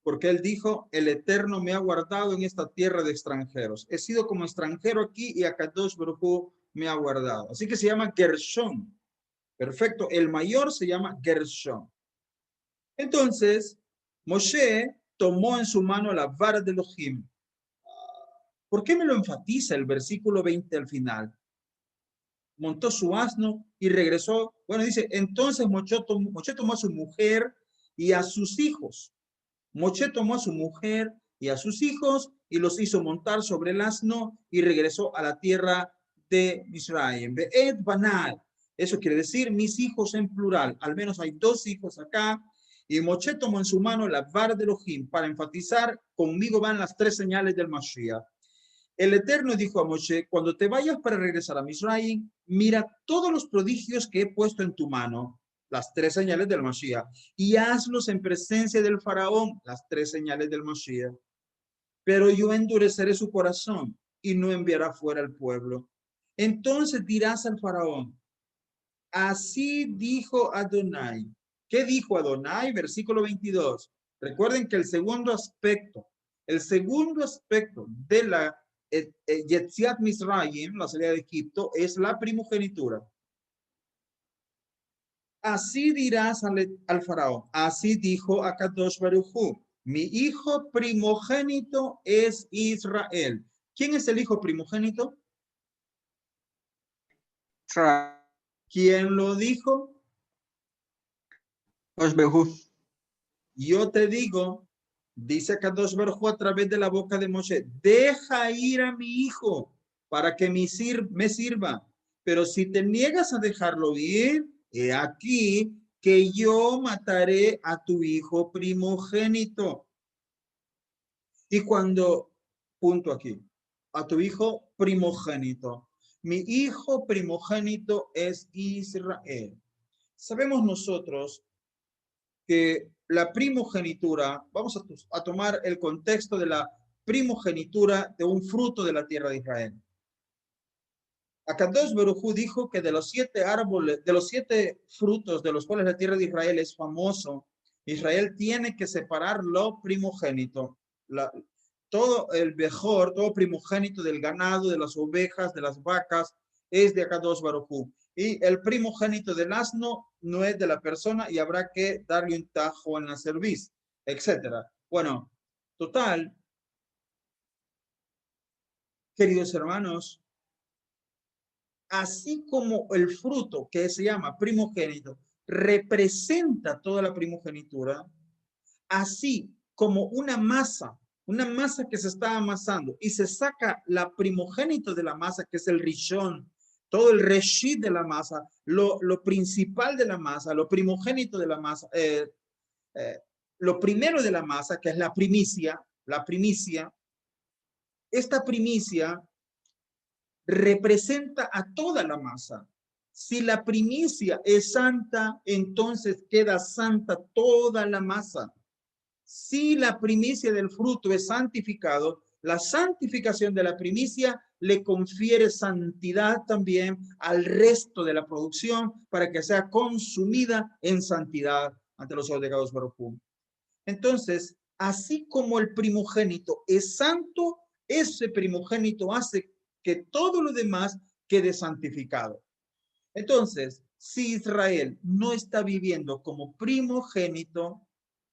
Porque él dijo, el Eterno me ha guardado en esta tierra de extranjeros. He sido como extranjero aquí y Akadosh Baruj Hu me ha guardado. Así que se llama Gershon. Perfecto. El mayor se llama Gershon. Entonces, Moshe tomó en su mano la vara de Elohim. ¿Por qué me lo enfatiza el versículo 20 al final? Montó su asno y regresó. Bueno, dice, entonces Moshe tomó a su mujer y a sus hijos. Moshe tomó a su mujer y a sus hijos y los hizo montar sobre el asno y regresó a la tierra de Israel. Be'ed banal. Eso quiere decir mis hijos en plural. Al menos hay dos hijos acá. Y Moshe tomó en su mano la vara de Elohim para enfatizar, conmigo van las tres señales del Mashiach. El Eterno dijo a Moshe, cuando te vayas para regresar a Misraim, mira todos los prodigios que he puesto en tu mano, las tres señales del Mashiach, y hazlos en presencia del faraón, las tres señales del Mashiach. Pero yo endureceré su corazón y no enviará fuera al pueblo. Entonces dirás al faraón, así dijo Adonai. ¿Qué dijo Adonai? Versículo 22. Recuerden que el segundo aspecto de la Yetziat Misraim, la salida de Egipto, es la primogenitura. Así dirás al faraón, así dijo Akadosh Baruj Hu, mi hijo primogénito es Israel. ¿Quién es el hijo primogénito? ¿Quién lo dijo? Yo te digo, dice Kadosh Baruj Hu a través de la boca de Moshe, deja ir a mi hijo para que me sirva. Pero si te niegas a dejarlo ir, he aquí que yo mataré a tu hijo primogénito. Y cuando, punto aquí, a tu hijo primogénito. Mi hijo primogénito es Israel. Sabemos nosotros que la primogenitura, vamos a tomar el contexto de la primogenitura de un fruto de la tierra de Israel. Akadosh Baruj Hu dijo que de los 7 árboles, de los 7 frutos de los cuales la tierra de Israel es famoso, Israel tiene que separar lo primogénito, todo el mejor, todo primogénito del ganado, de las ovejas, de las vacas, es de Akadosh Baruj Hu. Y el primogénito del asno no es de la persona y habrá que darle un tajo en la cerviz, etcétera. Bueno, total, queridos hermanos, así como el fruto que se llama primogénito representa toda la primogenitura, así como una masa que se está amasando y se saca la primogénito de la masa, que es el rishon, todo el reshit de la masa, lo principal de la masa, lo primogénito de la masa, lo primero de la masa, que es la primicia, esta primicia representa a toda la masa. Si la primicia es santa, entonces queda santa toda la masa. Si la primicia del fruto es santificado, la santificación de la primicia le confiere santidad también al resto de la producción para que sea consumida en santidad ante los ojos de Akadosh Baruj Hu. Entonces, así como el primogénito es santo, ese primogénito hace que todo lo demás quede santificado. Entonces, si Israel no está viviendo como primogénito,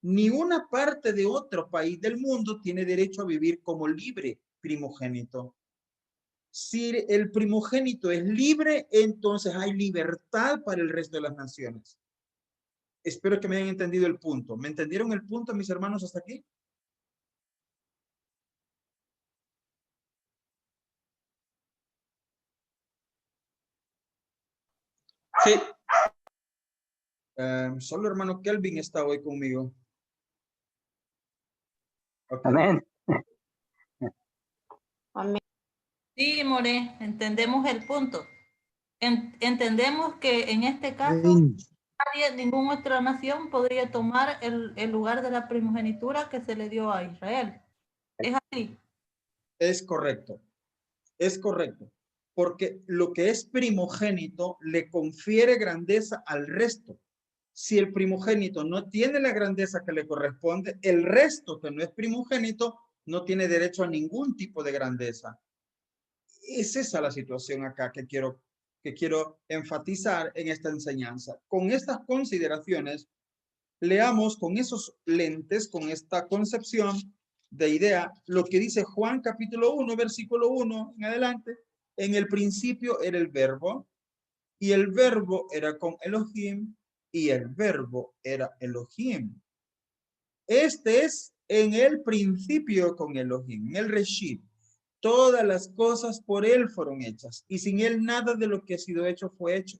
ni una parte de otro país del mundo tiene derecho a vivir como libre primogénito. Si el primogénito es libre, entonces hay libertad para el resto de las naciones. Espero que me hayan entendido el punto. ¿Me entendieron el punto, mis hermanos, hasta aquí? Sí. Solo hermano Kelvin está hoy conmigo. Okay. Amén. Amén. Sí, More, entendemos el punto. Entendemos que en este caso ninguna otra nación podría tomar el lugar de la primogenitura que se le dio a Israel. ¿Es así? Es correcto. Es correcto. Porque lo que es primogénito le confiere grandeza al resto. Si el primogénito no tiene la grandeza que le corresponde, el resto que no es primogénito no tiene derecho a ningún tipo de grandeza. Es esa la situación acá que quiero enfatizar en esta enseñanza. Con estas consideraciones, leamos con esos lentes, con esta concepción de idea, lo que dice Juan capítulo 1, versículo 1 en adelante. En el principio era el verbo, y el verbo era con Elohim, y el verbo era Elohim. Este es en el principio con Elohim, en el Reshit. Todas las cosas por él fueron hechas, y sin él nada de lo que ha sido hecho fue hecho.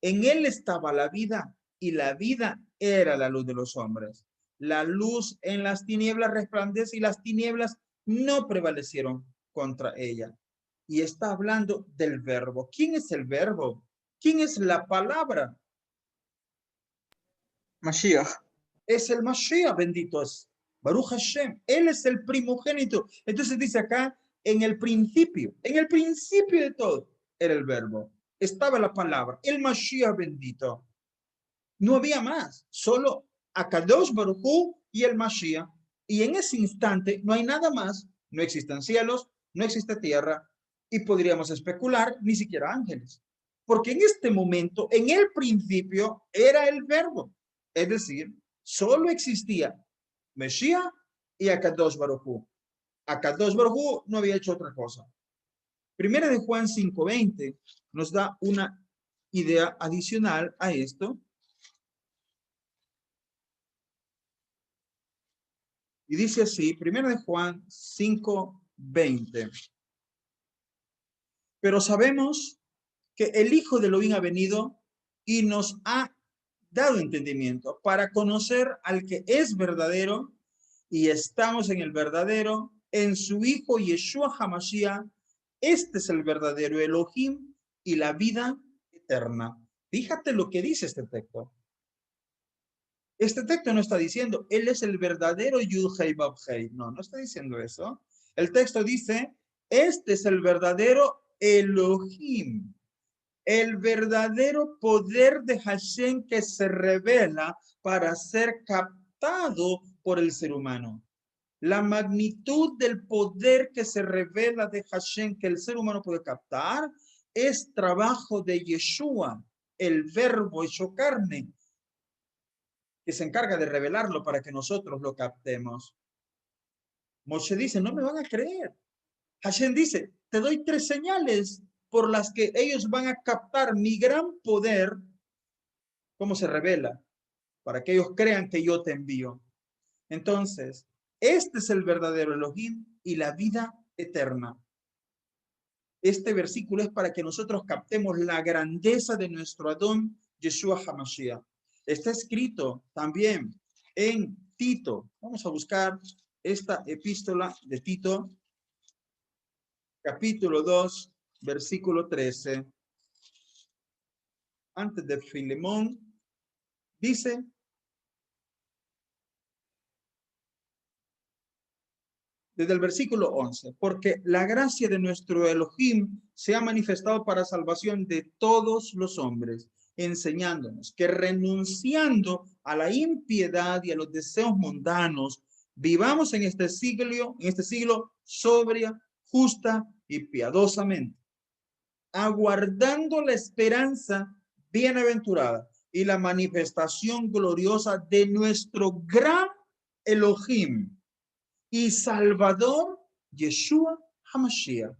En él estaba la vida, y la vida era la luz de los hombres. La luz en las tinieblas resplandece, y las tinieblas no prevalecieron contra ella. Y está hablando del verbo. ¿Quién es el verbo? ¿Quién es la palabra? Mashiach. Es el Mashiach, bendito es. Baruch Hashem. Él es el primogénito. Entonces dice acá, en el principio de todo, era el verbo. Estaba la palabra, el Mashiach bendito. No había más, solo Akadosh Baruj Hu y el Mashiach. Y en ese instante no hay nada más. No existen cielos, no existe tierra, y podríamos especular, ni siquiera ángeles. Porque en este momento, en el principio, era el verbo. Es decir, solo existía Mashiach y Akadosh Baruj Hu. Akadosh Baruj Hu no había hecho otra cosa. Primera de Juan 5:20 nos da una idea adicional a esto. Y dice así, primera de Juan 5:20. Pero sabemos que el Hijo de Elohim ha venido y nos ha dado entendimiento para conocer al que es verdadero, y estamos en el verdadero, en su Hijo Yeshua HaMashiach. Este es el verdadero Elohim y la vida eterna. Fíjate lo que dice este texto. Este texto no está diciendo, él es el verdadero Yud-Hei Vav-Hei. No, no está diciendo eso. El texto dice, este es el verdadero Elohim, el verdadero poder de Hashem que se revela para ser captado por el ser humano. La magnitud del poder que se revela de Hashem que el ser humano puede captar es trabajo de Yeshua, el verbo hecho carne, que se encarga de revelarlo para que nosotros lo captemos. Moshe dice, no me van a creer. Hashem dice, te doy 3 señales por las que ellos van a captar mi gran poder, cómo se revela, para que ellos crean que yo te envío. Entonces, este es el verdadero Elohim y la vida eterna. Este versículo es para que nosotros captemos la grandeza de nuestro Adón, Yeshua HaMashiach. Está escrito también en Tito. Vamos a buscar esta epístola de Tito, capítulo 2, versículo 13. Antes de Filemón, dice, desde el versículo 11, porque la gracia de nuestro Elohim se ha manifestado para salvación de todos los hombres, enseñándonos que renunciando a la impiedad y a los deseos mundanos, vivamos en este siglo sobria, justa y piadosamente, aguardando la esperanza bienaventurada y la manifestación gloriosa de nuestro gran Elohim y Salvador, Yeshua HaMashiach.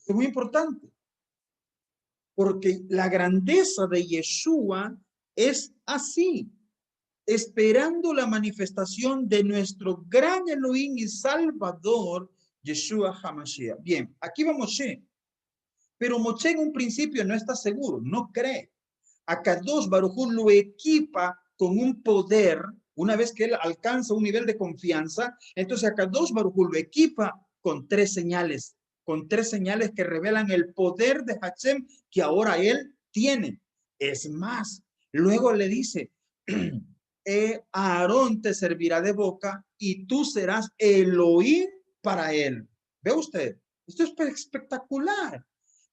Es muy importante, porque la grandeza de Yeshua es así, esperando la manifestación de nuestro gran Elohim y Salvador, Yeshua HaMashiach. Bien, aquí va Moshe, pero Moshe en un principio no está seguro, no cree. Akadosh Baruj Hu lo equipa con un poder. Una vez que él alcanza un nivel de confianza, entonces Akadosh Baruj Hu lo equipa con 3 señales, que revelan el poder de Hashem que ahora él tiene. Es más, luego le dice, Aarón te servirá de boca y tú serás Elohim para él. ¿Ve usted? Esto es espectacular.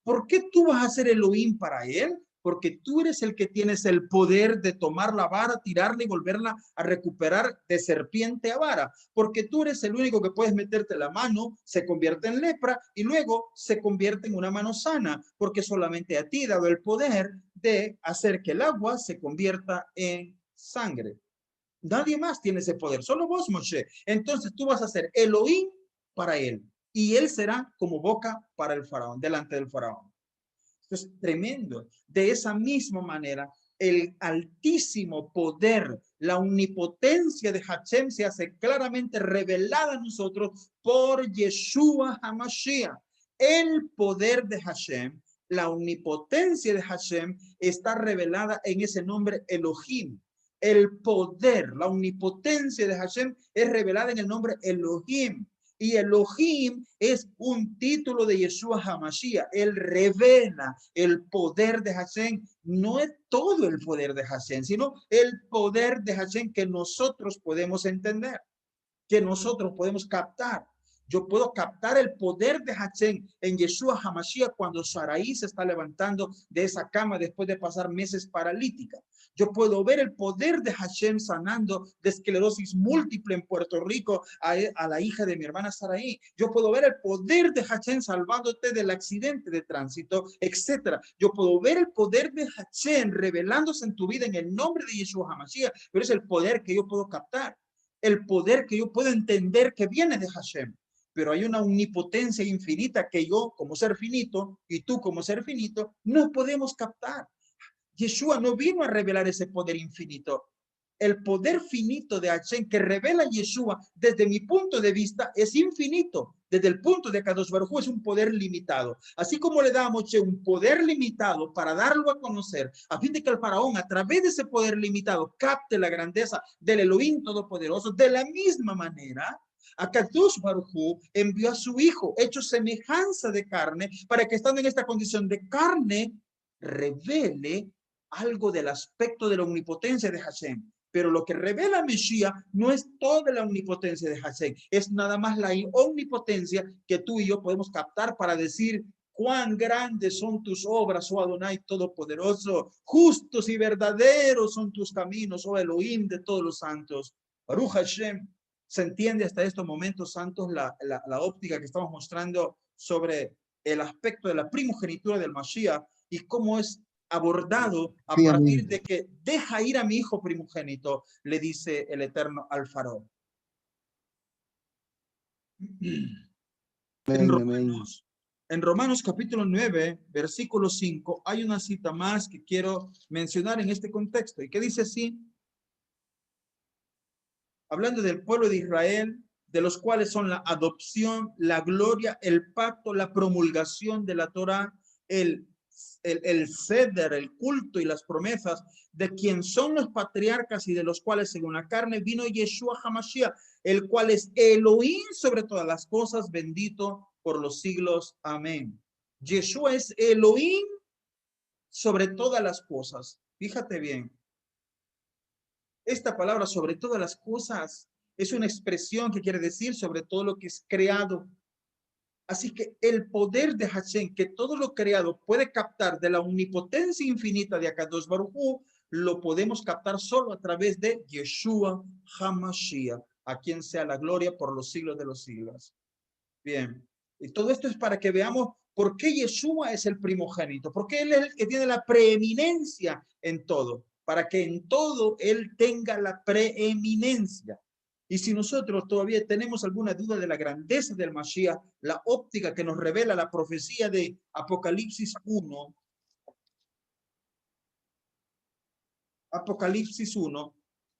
¿Por qué tú vas a ser Elohim para él? Porque tú eres el que tienes el poder de tomar la vara, tirarla y volverla a recuperar de serpiente a vara. Porque tú eres el único que puedes meterte la mano, se convierte en lepra y luego se convierte en una mano sana. Porque solamente a ti he dado el poder de hacer que el agua se convierta en sangre. Nadie más tiene ese poder, solo vos, Moshe. Entonces tú vas a ser Elohim para él. Y él será como boca para el faraón, delante del faraón. Esto es tremendo. De esa misma manera, el altísimo poder, la omnipotencia de Hashem se hace claramente revelada a nosotros por Yeshua HaMashiach. El poder de Hashem, la omnipotencia de Hashem está revelada en ese nombre Elohim. El poder, la omnipotencia de Hashem es revelada en el nombre Elohim. Y Elohim es un título de Yeshua HaMashiach. Él revela el poder de Hashem. No es todo el poder de Hashem, sino el poder de Hashem que nosotros podemos entender, que nosotros podemos captar. Yo puedo captar el poder de Hashem en Yeshua HaMashiach cuando Sarai se está levantando de esa cama después de pasar meses paralítica. Yo puedo ver el poder de Hashem sanando de esclerosis múltiple en Puerto Rico a la hija de mi hermana Sarai. Yo puedo ver el poder de Hashem salvándote del accidente de tránsito, etc. Yo puedo ver el poder de Hashem revelándose en tu vida en el nombre de Yeshua HaMashiach, pero es el poder que yo puedo captar, el poder que yo puedo entender que viene de Hashem. Pero hay una omnipotencia infinita que yo como ser finito y tú como ser finito no podemos captar. Yeshua no vino a revelar ese poder infinito. El poder finito de Hashem que revela Yeshua desde mi punto de vista es infinito. Desde el punto de Kadosh Baruj Hu es un poder limitado. Así como le da a Moshe un poder limitado para darlo a conocer, a fin de que el faraón a través de ese poder limitado capte la grandeza del Elohim Todopoderoso, de la misma manera Akadosh Baruj Hu envió a su hijo, hecho semejanza de carne, para que estando en esta condición de carne, revele algo del aspecto de la omnipotencia de Hashem. Pero lo que revela Mesías no es toda la omnipotencia de Hashem, es nada más la omnipotencia que tú y yo podemos captar para decir cuán grandes son tus obras, oh Adonai Todopoderoso, justos y verdaderos son tus caminos, oh Elohim de todos los santos. Baruch Hashem. Se entiende hasta estos momentos santos la óptica que estamos mostrando sobre el aspecto de la primogenitura del Mashiach y cómo es abordado a partir de que deja ir a mi hijo primogénito, le dice el Eterno al faraón. En Romanos capítulo 9, versículo 5, hay una cita más que quiero mencionar en este contexto y que dice así, hablando del pueblo de Israel, de los cuales son la adopción, la gloria, el pacto, la promulgación de la Torah, el ceder, el culto y las promesas de quien son los patriarcas y de los cuales según la carne vino Yeshua HaMashiach, el cual es Elohim sobre todas las cosas, bendito por los siglos. Amén. Yeshua es Elohim sobre todas las cosas. Fíjate bien. Esta palabra sobre todas las cosas es una expresión que quiere decir sobre todo lo que es creado. Así que el poder de Hashem, que todo lo creado puede captar de la omnipotencia infinita de Akadosh Baruj Hu, lo podemos captar solo a través de Yeshua HaMashiach, a quien sea la gloria por los siglos de los siglos. Bien, y todo esto es para que veamos por qué Yeshua es el primogénito, porque él es el que tiene la preeminencia en todo, para que en todo él tenga la preeminencia. Y si nosotros todavía tenemos alguna duda de la grandeza del Mashiach, la óptica que nos revela la profecía de Apocalipsis 1,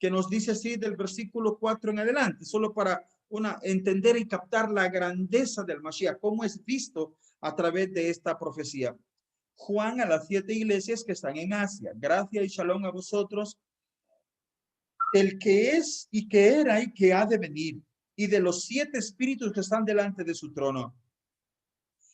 que nos dice así del versículo 4 en adelante, solo para entender y captar la grandeza del Mashiach, cómo es visto a través de esta profecía. Juan a las 7 iglesias que están en Asia, gracia y shalom a vosotros, el que es y que era y que ha de venir, y de los 7 espíritus que están delante de su trono,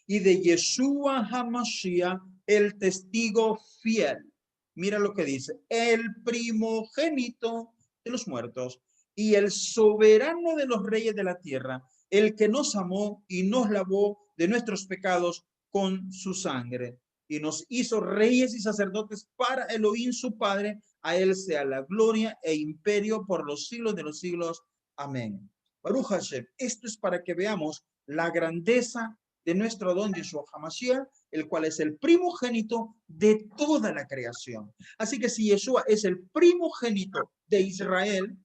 y de Yeshua HaMashiach, el testigo fiel. Mira lo que dice, el primogénito de los muertos y el soberano de los reyes de la tierra, el que nos amó y nos lavó de nuestros pecados con su sangre y nos hizo reyes y sacerdotes para Elohim su Padre. A él sea la gloria e imperio por los siglos de los siglos. Amén. Baruch Hashem. Esto es para que veamos la grandeza de nuestro don Yeshua HaMashiach, el cual es el primogénito de toda la creación. Así que si Yeshua es el primogénito de Israel,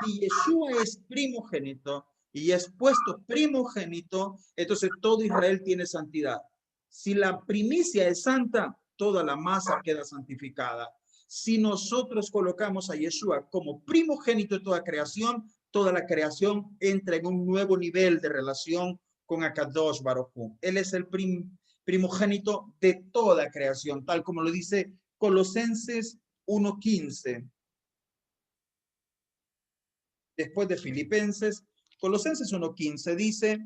y Yeshua es primogénito y es puesto primogénito, entonces todo Israel tiene santidad. Si la primicia es santa, toda la masa queda santificada. Si nosotros colocamos a Yeshua como primogénito de toda creación, toda la creación entra en un nuevo nivel de relación con Akadosh Baruj Hu. Él es el primogénito de toda creación, tal como lo dice Colosenses 1:15. Después de Filipenses, Colosenses 1:15 dice,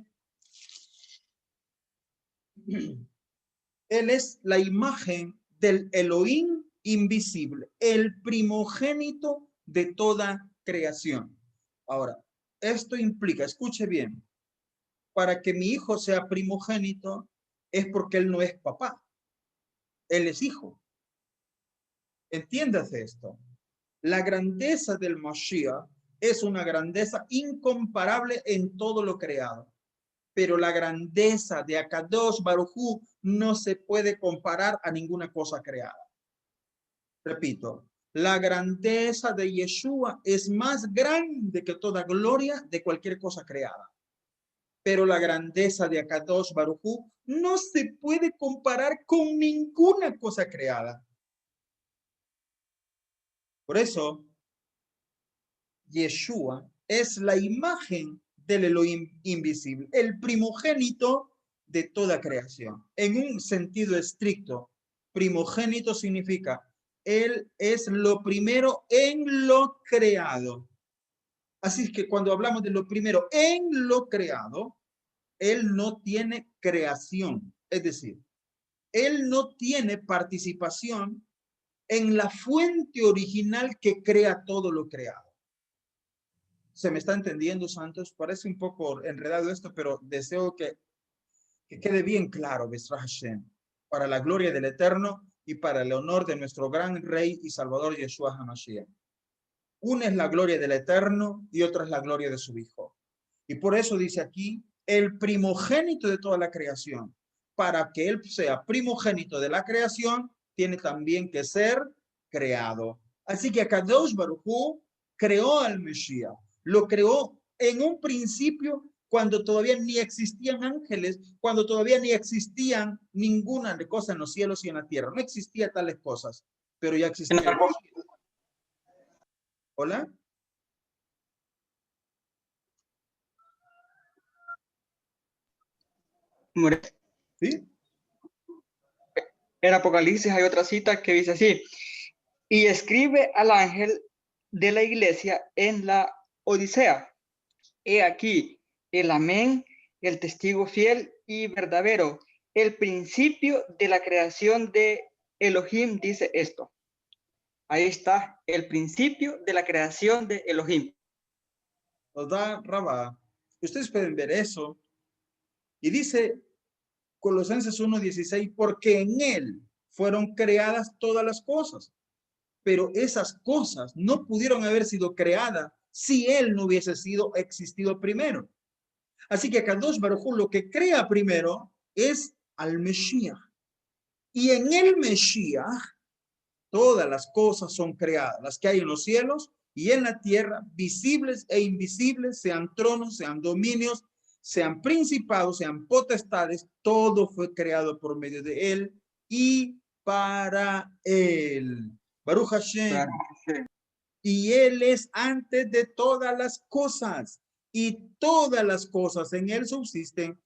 Él es la imagen del Elohim invisible, el primogénito de toda creación. Ahora, esto implica, escuche bien, para que mi hijo sea primogénito es porque él no es papá, él es hijo. Entiéndase esto. La grandeza del Mashiach es una grandeza incomparable en todo lo creado. Pero la grandeza de Akadosh Baruj Hu no se puede comparar a ninguna cosa creada. Repito, la grandeza de Yeshua es más grande que toda gloria de cualquier cosa creada. Pero la grandeza de Akadosh Baruj Hu no se puede comparar con ninguna cosa creada. Por eso, Yeshua es la imagen del Elohim invisible, el primogénito de toda creación. En un sentido estricto, primogénito significa, él es lo primero en lo creado. Así es que cuando hablamos de lo primero en lo creado, él no tiene creación. Es decir, él no tiene participación en la fuente original que crea todo lo creado. ¿Se me está entendiendo, santos? Parece un poco enredado esto, pero deseo que quede bien claro, Besra Hashem, para la gloria del Eterno y para el honor de nuestro gran Rey y Salvador Yeshua HaMashiach. Una es la gloria del Eterno y otra es la gloria de su Hijo. Y por eso dice aquí, el primogénito de toda la creación. Para que él sea primogénito de la creación, tiene también que ser creado. Así que Akadosh Baruj Hu creó al Mesías. Lo creó en un principio cuando todavía ni existían ángeles, cuando todavía ni existían ninguna cosa en los cielos y en la tierra. No existían tales cosas, pero ya existían. ¿Hola? ¿Sí? En Apocalipsis hay otra cita que dice así: y escribe al ángel de la iglesia en la Odisea: he aquí el amén, el testigo fiel y verdadero, el principio de la creación de Elohim, dice esto. Ahí está, el principio de la creación de Elohim. Toda Rabá. Ustedes pueden ver eso. Y dice Colosenses 1:16, porque en él fueron creadas todas las cosas. Pero esas cosas no pudieron haber sido creadas si él no hubiese existido primero. Así que Kadosh Baruj Hu lo que crea primero es al Mesías. Y en el Mesías todas las cosas son creadas, las que hay en los cielos y en la tierra, visibles e invisibles, sean tronos, sean dominios, sean principados, sean potestades, todo fue creado por medio de él y para él. Baruch Hashem. Y él es antes de todas las cosas y todas las cosas en él subsisten.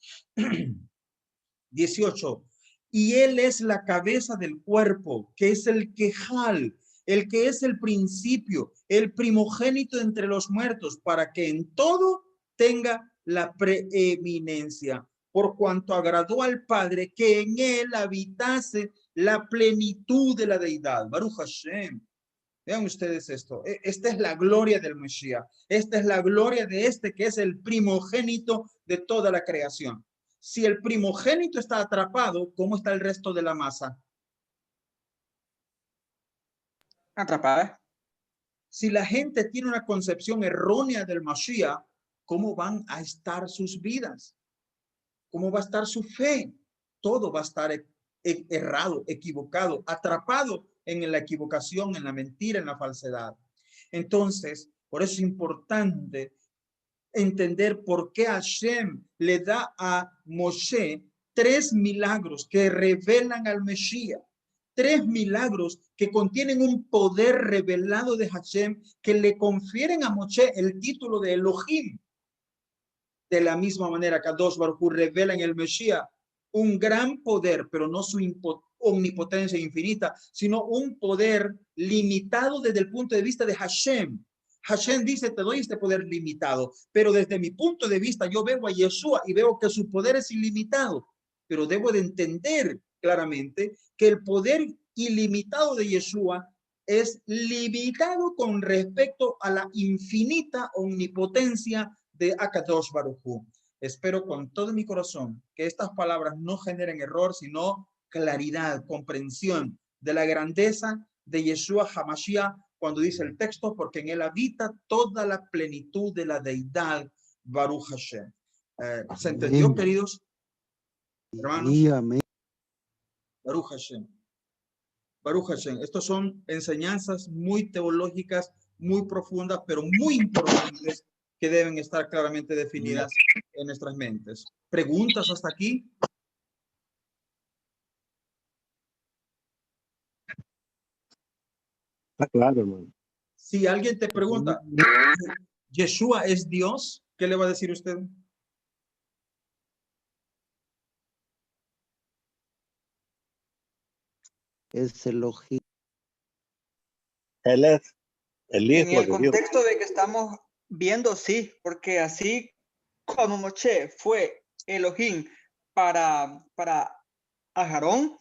18. Y él es la cabeza del cuerpo, que es el quejal, el que es el principio, el primogénito entre los muertos, para que en todo tenga la preeminencia, por cuanto agradó al Padre que en él habitase la plenitud de la deidad. Baruch Hashem. Vean ustedes esto. Esta es la gloria del Mesías. Esta es la gloria de este que es el primogénito de toda la creación. Si el primogénito está atrapado, ¿cómo está el resto de la masa? Atrapada. Si la gente tiene una concepción errónea del Mashiach, ¿cómo van a estar sus vidas? ¿Cómo va a estar su fe? Todo va a estar errado, equivocado, atrapado en la equivocación, en la mentira, en la falsedad. Entonces, por eso es importante entender por qué Hashem le da a Moshe 3 milagros que revelan al Mesías. 3 milagros que contienen un poder revelado de Hashem que le confieren a Moshe el título de Elohim. De la misma manera que Kadosh Baruj Hu revela en el Mesías un gran poder, pero no su omnipotencia infinita, sino un poder limitado desde el punto de vista de Hashem. Hashem dice, te doy este poder limitado, pero desde mi punto de vista yo veo a Yeshua y veo que su poder es ilimitado, pero debo de entender claramente que el poder ilimitado de Yeshua es limitado con respecto a la infinita omnipotencia de Akadosh Baruj Hu. Espero con todo mi corazón que estas palabras no generen error, sino claridad, comprensión de la grandeza de Yeshua HaMashiach cuando dice el texto, porque en él habita toda la plenitud de la deidad Baruch Hashem. ¿Se entendió, queridos hermanos? Dígame. Baruch Hashem. Baruch Hashem. Estos son enseñanzas muy teológicas, muy profundas, pero muy importantes que deben estar claramente definidas en nuestras mentes. ¿Preguntas hasta aquí? Está claro, hermano. Si alguien te pregunta, ¿Yeshua es Dios? ¿Qué le va a decir usted? Es Elohim. Él es el En Hijo el de Dios. contexto de que estamos Viendo, sí, porque así como Moshe fue Elohim para Aarón,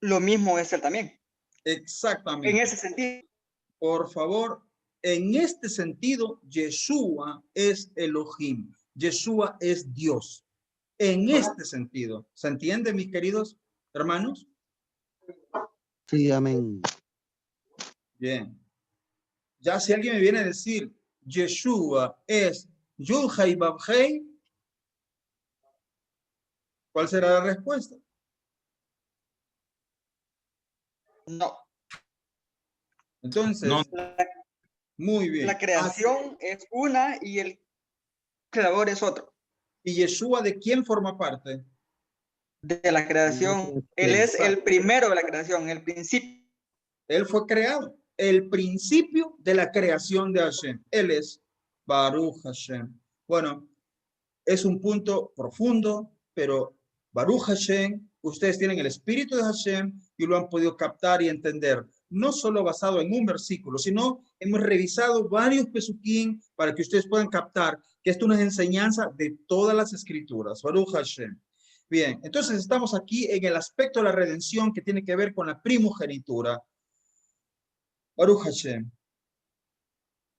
lo mismo es él también. Exactamente. En ese sentido. Por favor, en este sentido, Yeshua es Elohim. Yeshua es Dios. En este sentido. ¿Se entiende, mis queridos hermanos? Sí, amén. Bien. Ya si alguien me viene a decir, Yeshua es Yud-Hei Vav-Hei, ¿cuál será la respuesta? No. Entonces, No. muy bien. La creación es una y el creador es otro. ¿Y Yeshua de quién forma parte? De la creación. Él es el primero de la creación, el principio. Él fue creado. El principio de la creación de Hashem. Él es Baruch Hashem. Bueno, es un punto profundo, pero Baruch Hashem, ustedes tienen el espíritu de Hashem y lo han podido captar y entender. No solo basado en un versículo, sino hemos revisado varios pesuquín para que ustedes puedan captar que esto es una enseñanza de todas las escrituras. Baruch Hashem. Bien, entonces estamos aquí en el aspecto de la redención que tiene que ver con la primogenitura. Baruch Hashem.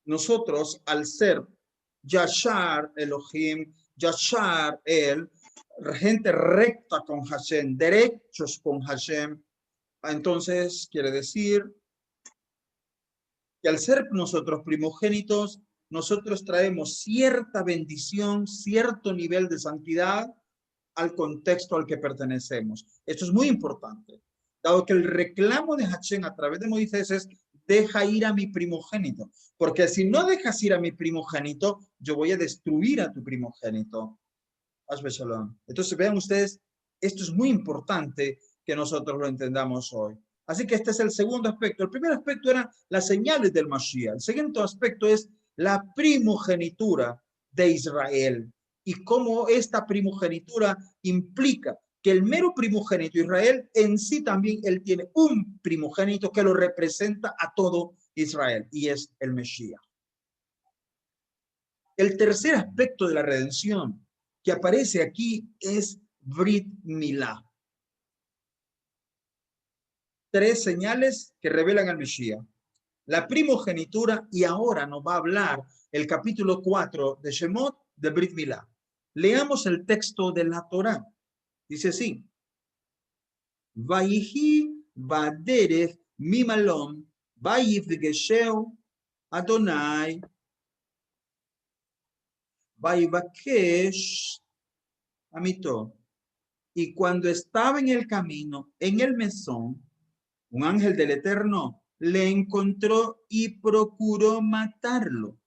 Nosotros, al ser Yashar Elohim, Yashar El, gente recta con Hashem, derechos con Hashem, entonces quiere decir que al ser nosotros primogénitos, nosotros traemos cierta bendición, cierto nivel de santidad al contexto al que pertenecemos. Esto es muy importante, dado que el reclamo de Hashem a través de Moisés es deja ir a mi primogénito, porque si no dejas ir a mi primogénito, yo voy a destruir a tu primogénito. Entonces vean ustedes, esto es muy importante que nosotros lo entendamos hoy. Así que este es el segundo aspecto. El primer aspecto eran las señales del Mashiach. El segundo aspecto es la primogenitura de Israel y cómo esta primogenitura implica que el mero primogénito Israel en sí también él tiene un primogénito que lo representa a todo Israel y es el Mesías. El tercer aspecto de la redención que aparece aquí es Brit Milá. Tres señales que revelan al Mesías. La primogenitura, y ahora nos va a hablar el capítulo 4 de Shemot de Brit Milá. Leamos el texto de la Torá. Dice así. Vayihi baderech mimalom vayifgesheu Adonai vayivakesh amito. Y cuando estaba en el camino, en el mesón, un ángel del Eterno le encontró y procuró matarlo.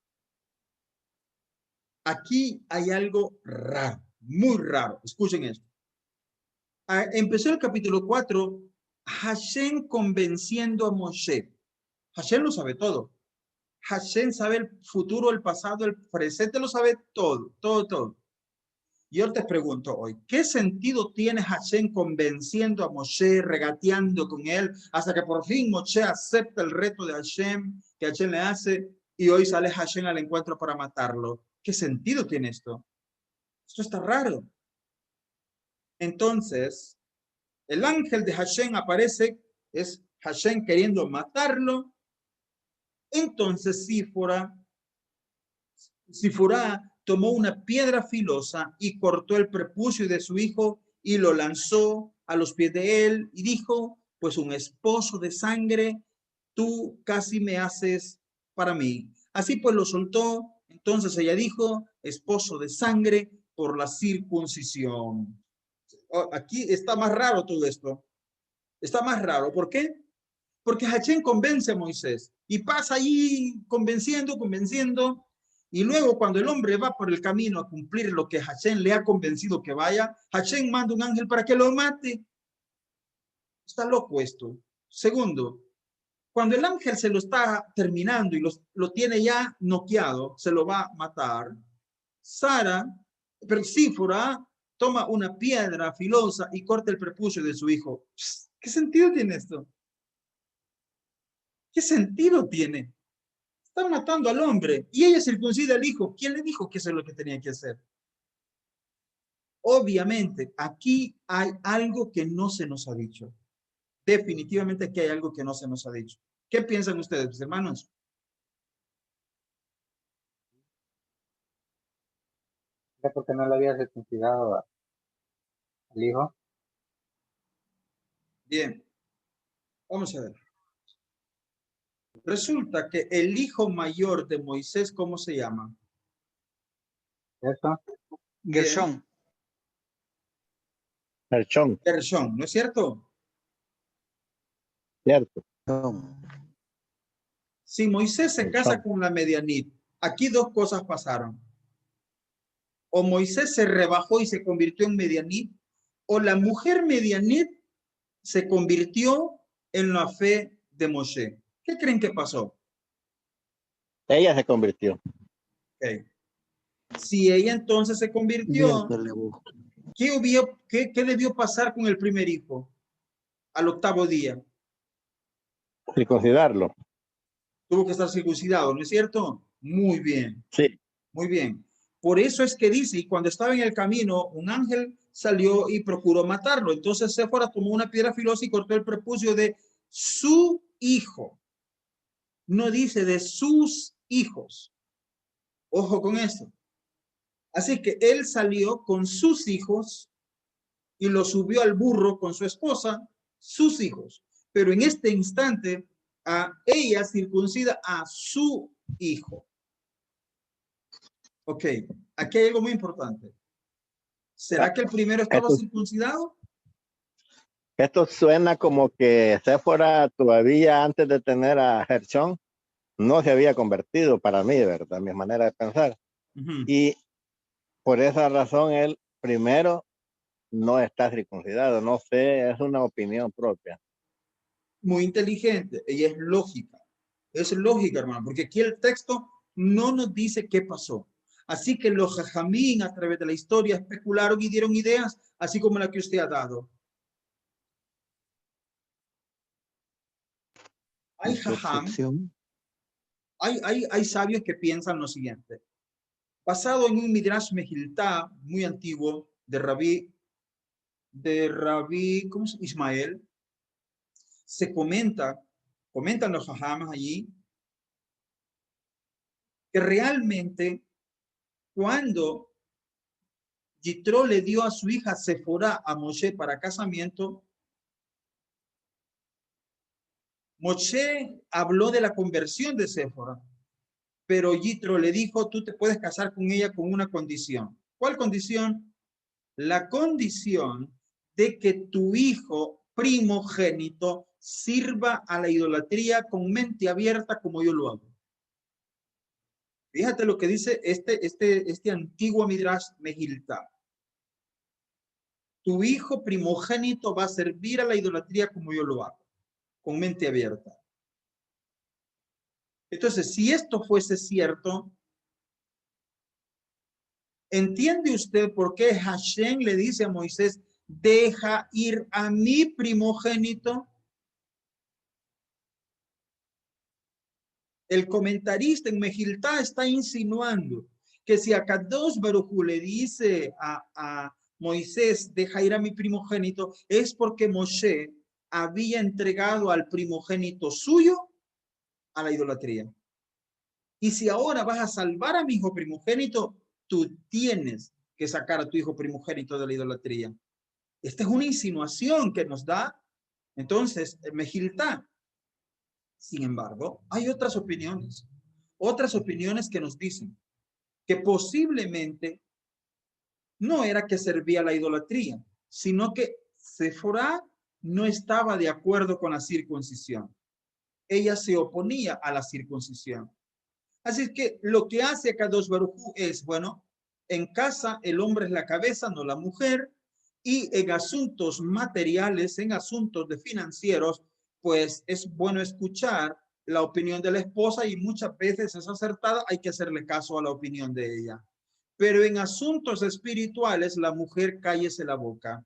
Aquí hay algo raro, muy raro. Escuchen esto. Empezó el capítulo 4, Hashem convenciendo a Moshe. Hashem lo sabe todo. Hashem sabe el futuro, el pasado, el presente, lo sabe todo, todo, todo. Yo te pregunto hoy, ¿qué sentido tiene Hashem convenciendo a Moshe, regateando con él, hasta que por fin Moshe acepta el reto de Hashem, que Hashem le hace, y hoy sale Hashem al encuentro para matarlo? ¿Qué sentido tiene esto? Esto está raro. Entonces, el ángel de Hashem aparece, es Hashem queriendo matarlo. Entonces Sifurá tomó una piedra filosa y cortó el prepucio de su hijo y lo lanzó a los pies de él y dijo, pues un esposo de sangre, tú casi me haces para mí. Así pues lo soltó. Entonces ella dijo, esposo de sangre por la circuncisión. Aquí está más raro todo esto. Está más raro. ¿Por qué? Porque Hashem convence a Moisés y pasa ahí convenciendo. Y luego cuando el hombre va por el camino a cumplir lo que Hashem le ha convencido que vaya, Hashem manda un ángel para que lo mate. Está loco esto. Segundo, cuando el ángel se lo está terminando y lo tiene ya noqueado, se lo va a matar, Sífora toma una piedra filosa y corta el prepucio de su hijo. ¿Qué sentido tiene esto? ¿Qué sentido tiene? Están matando al hombre y ella circuncida al hijo. ¿Quién le dijo que eso es lo que tenía que hacer? Obviamente, aquí hay algo que no se nos ha dicho. Definitivamente aquí hay algo que no se nos ha dicho. ¿Qué piensan ustedes, mis hermanos? Porque no le había circuncidado al hijo. Bien, vamos a ver. Resulta que el hijo mayor de Moisés, ¿cómo se llama? Eso. Gershón. Gershón, Gershón, ¿no es cierto? cierto. Si Moisés se casa Gershón. con la Medianit, aquí dos cosas pasaron. O Moisés se rebajó y se convirtió en Medianit, o la mujer Medianit se convirtió en la fe de Moshe. ¿Qué creen que pasó? Ella se convirtió. Okay. Si ella entonces se convirtió, ¿qué debió pasar con el primer hijo al 8º día? Circuncidarlo. Tuvo que estar circuncidado, ¿no es cierto? Muy bien. Sí. Muy bien. Por eso es que dice, y cuando estaba en el camino, un ángel salió y procuró matarlo. Entonces Séfora tomó una piedra filosa y cortó el prepucio de su hijo. No dice de sus hijos. Ojo con esto. Así que él salió con sus hijos y lo subió al burro con su esposa, sus hijos. Pero en este instante, a ella circuncida a su hijo. Ok, aquí hay algo muy importante. ¿Será que el primero estaba circuncidado? Esto suena como que Séfora todavía antes de tener a Gershón no se había convertido para mí, ¿verdad? Mi manera de pensar. Y por esa razón él primero no está circuncidado. No sé, es una opinión propia. Muy inteligente. Ella es lógica. Es lógica, hermano, porque aquí el texto no nos dice qué pasó. Así que los jajamín a través de la historia especularon y dieron ideas, así como la que usted ha dado. Hay jajam, hay sabios que piensan lo siguiente. Basado en un Midrash Mejiltá muy antiguo de Rabí, ¿cómo se llama? Ismael, se comentan los jajam allí, que realmente cuando Yitro le dio a su hija Sephora a Moshe para casamiento, Moshe habló de la conversión de Sephora, pero Yitro le dijo, tú te puedes casar con ella con una condición. ¿Cuál condición? La condición de que tu hijo primogénito sirva a la idolatría con mente abierta como yo lo hago. Fíjate lo que dice este antiguo Midrash Mejiltá. Tu hijo primogénito va a servir a la idolatría como yo lo hago, con mente abierta. Entonces, si esto fuese cierto, ¿entiende usted por qué Hashem le dice a Moisés, deja ir a mi primogénito? El comentarista en Mejiltá está insinuando que si Akadosh Baruj Hu le dice a Moisés, deja ir a mi primogénito, es porque Moshe había entregado al primogénito suyo a la idolatría. Y si ahora vas a salvar a mi hijo primogénito, tú tienes que sacar a tu hijo primogénito de la idolatría. Esta es una insinuación que nos da entonces Mejiltá. Sin embargo, hay otras opiniones que nos dicen que posiblemente no era que servía la idolatría, sino que Séfora no estaba de acuerdo con la circuncisión. Ella se oponía a la circuncisión. Así que lo que hace Akadosh Baruj Hu es, bueno, en casa el hombre es la cabeza, no la mujer, y en asuntos materiales, en asuntos de financieros, pues es bueno escuchar la opinión de la esposa y muchas veces es acertada, hay que hacerle caso a la opinión de ella. Pero en asuntos espirituales, la mujer cállese la boca.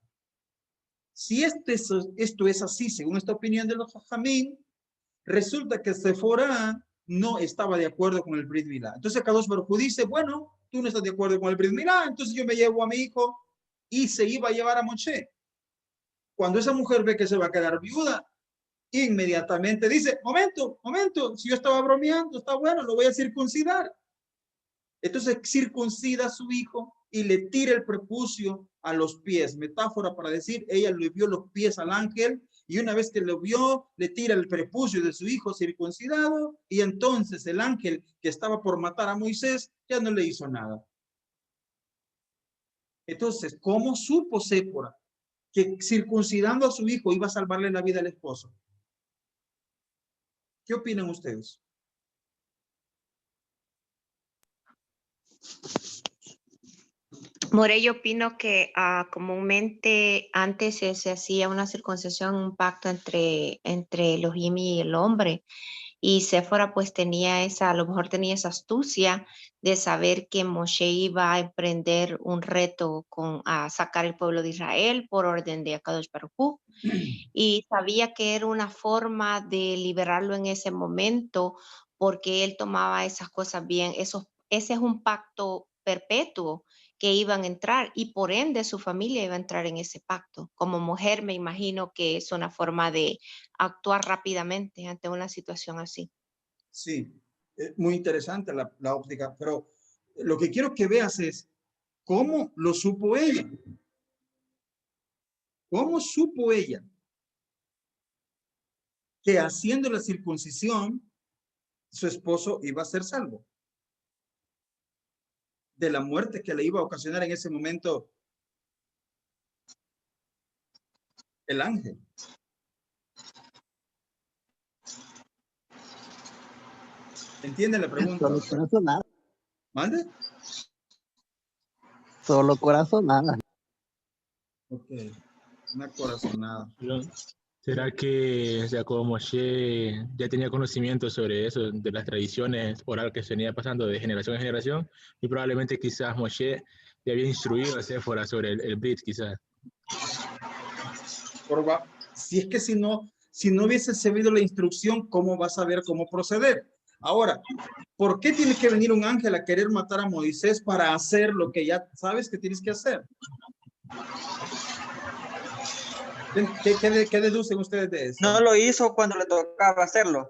Si esto es así, según esta opinión de los jajamín, resulta que Séfora no estaba de acuerdo con el Brit Milá. Entonces Kadosh Baruj Hu dice, bueno, tú no estás de acuerdo con el Brit Milá, entonces yo me llevo a mi hijo, y se iba a llevar a Moshe. Cuando esa mujer ve que se va a quedar viuda, inmediatamente dice, momento, si yo estaba bromeando, está bueno, lo voy a circuncidar. Entonces circuncida a su hijo y le tira el prepucio a los pies. Metáfora para decir, ella le vio los pies al ángel y una vez que lo vio, le tira el prepucio de su hijo circuncidado y entonces el ángel que estaba por matar a Moisés ya no le hizo nada. Entonces, ¿cómo supo Séfora que circuncidando a su hijo iba a salvarle la vida al esposo? ¿Qué opinan ustedes? More, yo opino que comúnmente antes se hacía una circuncisión, un pacto entre Elohim y el hombre. Y Séfora pues a lo mejor tenía esa astucia de saber que Moshe iba a emprender un reto a sacar el pueblo de Israel por orden de Akadosh Baruj Hu. Y sabía que era una forma de liberarlo en ese momento porque él tomaba esas cosas bien. Ese es un pacto perpetuo que iban a entrar y por ende su familia iba a entrar en ese pacto. Como mujer me imagino que es una forma de actuar rápidamente ante una situación así. Sí, muy interesante la óptica, pero lo que quiero que veas es cómo lo supo ella. ¿Cómo supo ella que haciendo la circuncisión su esposo iba a ser salvo de la muerte que le iba a ocasionar en ese momento el ángel? ¿Entienden la pregunta? Solo corazonada. ¿Mande? Solo corazonada. Ok, una corazonada. ¿Será que, o sea, como Moshe ya tenía conocimiento sobre eso, de las tradiciones oral que se venía pasando de generación en generación, y probablemente quizás Moshe le había instruido a Séfora sobre el Brit, quizás? Si no hubiese sabido la instrucción, ¿cómo vas a saber cómo proceder? Ahora, ¿por qué tiene que venir un ángel a querer matar a Moisés para hacer lo que ya sabes que tienes que hacer? ¿Qué deducen ustedes de eso? No lo hizo cuando le tocaba hacerlo.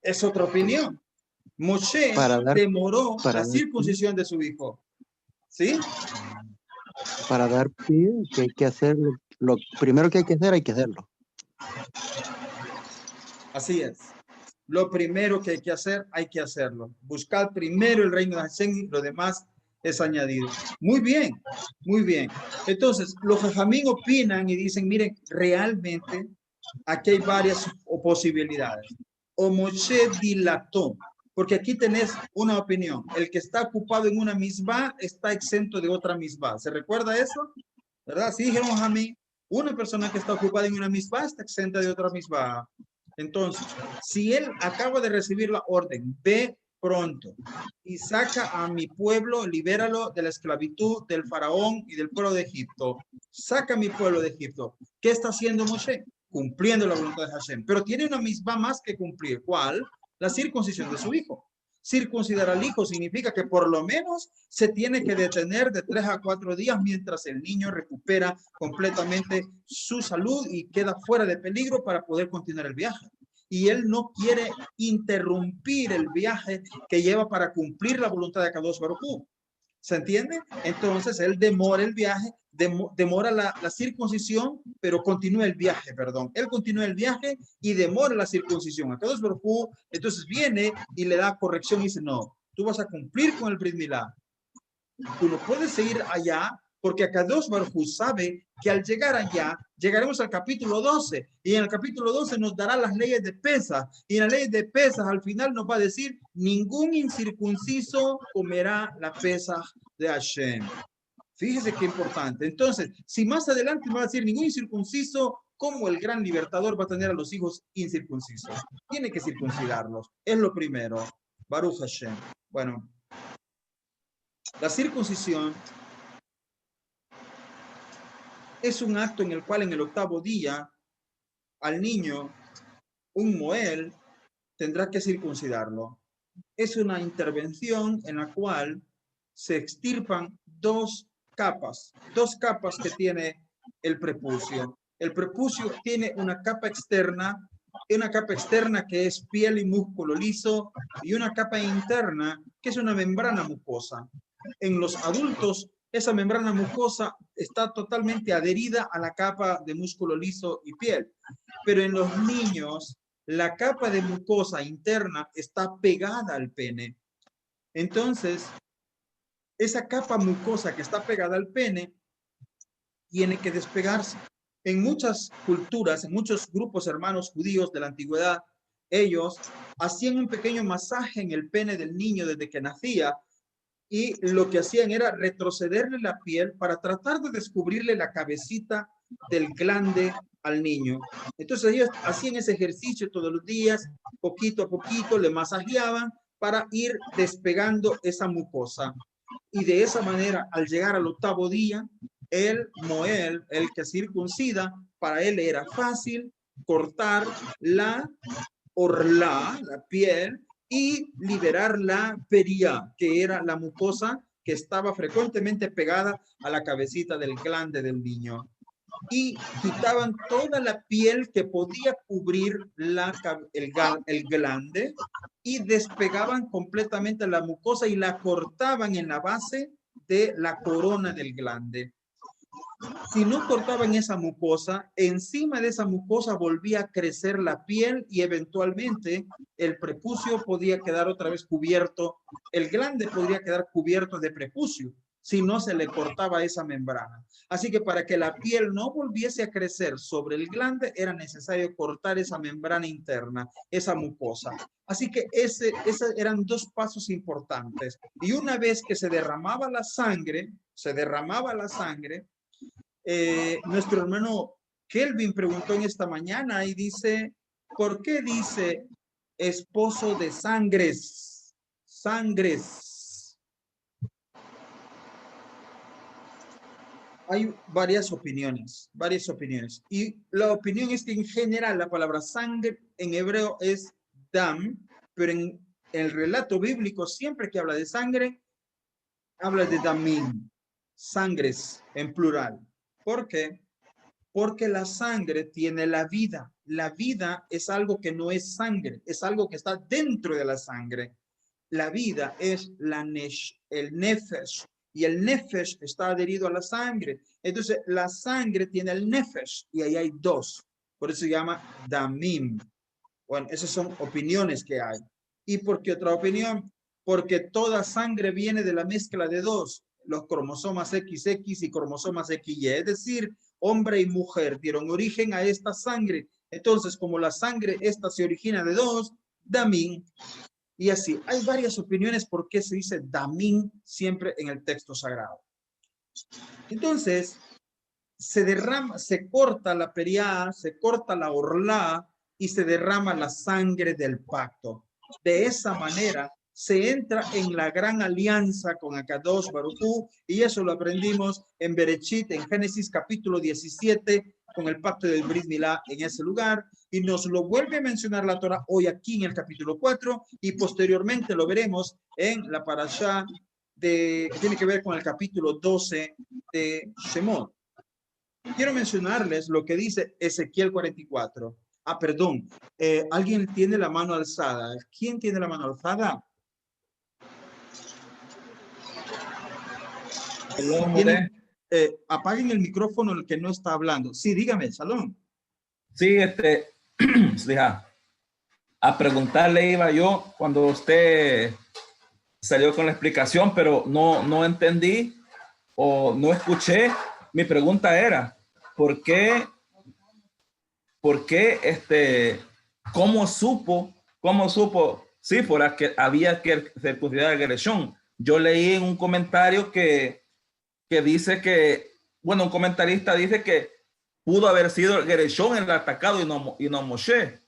Es otra opinión. Moshe demoró la circuncisión de su hijo. ¿Sí? Para dar pie, que hay que hacer lo primero que hay que hacer, hay que hacerlo. Así es. Lo primero que hay que hacer, hay que hacerlo. Buscar primero el reino de Hashem y lo demás es añadido. Muy bien, muy bien. Entonces, los jajamín opinan y dicen, miren, realmente aquí hay varias posibilidades. O Moshe dilató, porque aquí tenés una opinión. El que está ocupado en una misbah está exento de otra misbah. ¿Se recuerda eso? ¿Verdad? Sí dijeron jajamín, una persona que está ocupada en una misbah está exenta de otra misbah. Entonces, si él acaba de recibir la orden, ve pronto y saca a mi pueblo, libéralo de la esclavitud del faraón y del pueblo de Egipto. Saca a mi pueblo de Egipto. ¿Qué está haciendo Moshe? Cumpliendo la voluntad de Hashem. Pero tiene una misma más que cumplir. ¿Cuál? La circuncisión de su hijo. Circuncidar al hijo significa que por lo menos se tiene que detener de 3 a 4 días mientras el niño recupera completamente su salud y queda fuera de peligro para poder continuar el viaje. Y él no quiere interrumpir el viaje que lleva para cumplir la voluntad de Kadosh Baruj Hu. ¿Se entiende? Entonces él demora el viaje, demora la circuncisión, pero continúa el viaje, perdón. Él continúa el viaje y demora la circuncisión. A Kadosh Baruj Hu, entonces viene y le da corrección y dice, no, tú vas a cumplir con el Brit Milá. Tú no puedes seguir allá porque Kadosh Baruj Hu sabe que al llegar allá, llegaremos al capítulo 12 y en el capítulo 12 nos dará las leyes de Pesaj y en las leyes de Pesaj al final nos va a decir ningún incircunciso comerá la Pesaj de Hashem. Fíjese qué importante. Entonces, si más adelante va a decir ningún incircunciso, ¿cómo el gran libertador va a tener a los hijos incircuncisos? Tiene que circuncidarlos. Es lo primero. Baruch Hashem. Bueno, la circuncisión es un acto en el cual en el 8º día al niño, un moel, tendrá que circuncidarlo. es una intervención en la cual se extirpan dos capas que tiene el prepucio. El prepucio tiene una capa externa que es piel y músculo liso, y una capa interna que es una membrana mucosa. En los adultos, esa membrana mucosa está totalmente adherida a la capa de músculo liso y piel, pero en los niños, la capa de mucosa interna está pegada al pene. Entonces, esa capa mucosa que está pegada al pene tiene que despegarse. En muchas culturas, en muchos grupos hermanos judíos de la antigüedad, ellos hacían un pequeño masaje en el pene del niño desde que nacía, y lo que hacían era retrocederle la piel para tratar de descubrirle la cabecita del glande al niño. Entonces ellos hacían ese ejercicio todos los días, poquito a poquito le masajeaban para ir despegando esa mucosa. Y de esa manera, al llegar al 8º día, el Moel, el que circuncida, para él era fácil cortar la orla, la piel, y liberar la peria, que era la mucosa que estaba frecuentemente pegada a la cabecita del glande del niño. Y quitaban toda la piel que podía cubrir el glande, y despegaban completamente la mucosa y la cortaban en la base de la corona del glande. Si no cortaban esa mucosa, encima de esa mucosa volvía a crecer la piel, y eventualmente el prepucio podía quedar otra vez cubierto, el glande podría quedar cubierto de prepucio si no se le cortaba esa membrana. Así que para que la piel no volviese a crecer sobre el glande, era necesario cortar esa membrana interna, esa mucosa. Así que esos eran dos pasos importantes. Y una vez que se derramaba la sangre, nuestro hermano Kelvin preguntó en esta mañana y dice, ¿por qué dice esposo de sangres? Sangres. Hay varias opiniones. Y la opinión es que en general la palabra sangre en hebreo es dam, pero en el relato bíblico siempre que habla de sangre, habla de damim, sangres en plural. ¿Por qué? Porque la sangre tiene la vida. La vida es algo que no es sangre, es algo que está dentro de la sangre. La vida es el nefesh, y el nefesh está adherido a la sangre. Entonces, la sangre tiene el nefesh, y ahí hay dos. Por eso se llama damim. Bueno, esas son opiniones que hay. ¿Y por qué otra opinión? Porque toda sangre viene de la mezcla de dos, los cromosomas XX y cromosomas XY. Es decir, hombre y mujer dieron origen a esta sangre. Entonces, como la sangre esta se origina de dos, damim. Y así, hay varias opiniones por qué se dice damim siempre en el texto sagrado. Entonces, se corta la periá, se corta la orla, y se derrama la sangre del pacto. De esa manera, se entra en la gran alianza con Akadosh Baruj Hu, y eso lo aprendimos en Bereshit, en Génesis capítulo 17, con el pacto del Brit Milá en ese lugar, y nos lo vuelve a mencionar la Torah hoy aquí en el capítulo 4, y posteriormente lo veremos en la parashá que tiene que ver con el capítulo 12 de Shemot. Quiero mencionarles lo que dice Ezequiel 44. Perdón, alguien tiene la mano alzada. ¿Quién tiene la mano alzada? Apaguen el micrófono el que no está hablando. Sí, dígame, Salón. Sí, a preguntarle iba yo cuando usted salió con la explicación, pero no entendí o no escuché. Mi pregunta era, ¿por qué cómo supo Sífora que había que circuncidar a Gershón? Yo leí en un comentario que dice que, bueno, un comentarista dice que pudo haber sido Gershón el atacado y no Moshe,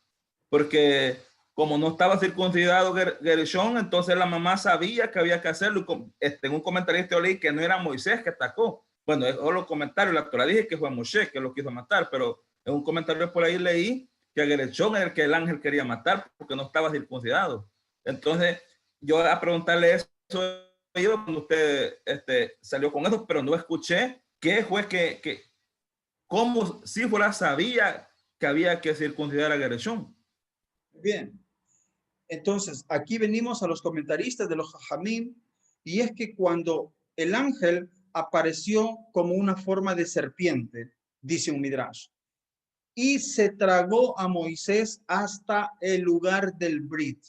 porque como no estaba circuncidado Gershón, entonces la mamá sabía que había que hacerlo. En un comentarista leí que no era Moisés que atacó. Bueno, es los comentarios, la Torah dije que fue Moshe que lo quiso matar, pero en un comentario por ahí leí que a Gershón era el que el ángel quería matar porque no estaba circuncidado. Entonces, yo a preguntarle eso cuando usted salió con eso, pero no escuché qué fue que cómo Sífora sabía que había que circuncidar a Gershom. Bien, entonces aquí venimos a los comentaristas de los Jajamim, y es que cuando el ángel apareció como una forma de serpiente, dice un Midrash, y se tragó a Moisés hasta el lugar del Brit.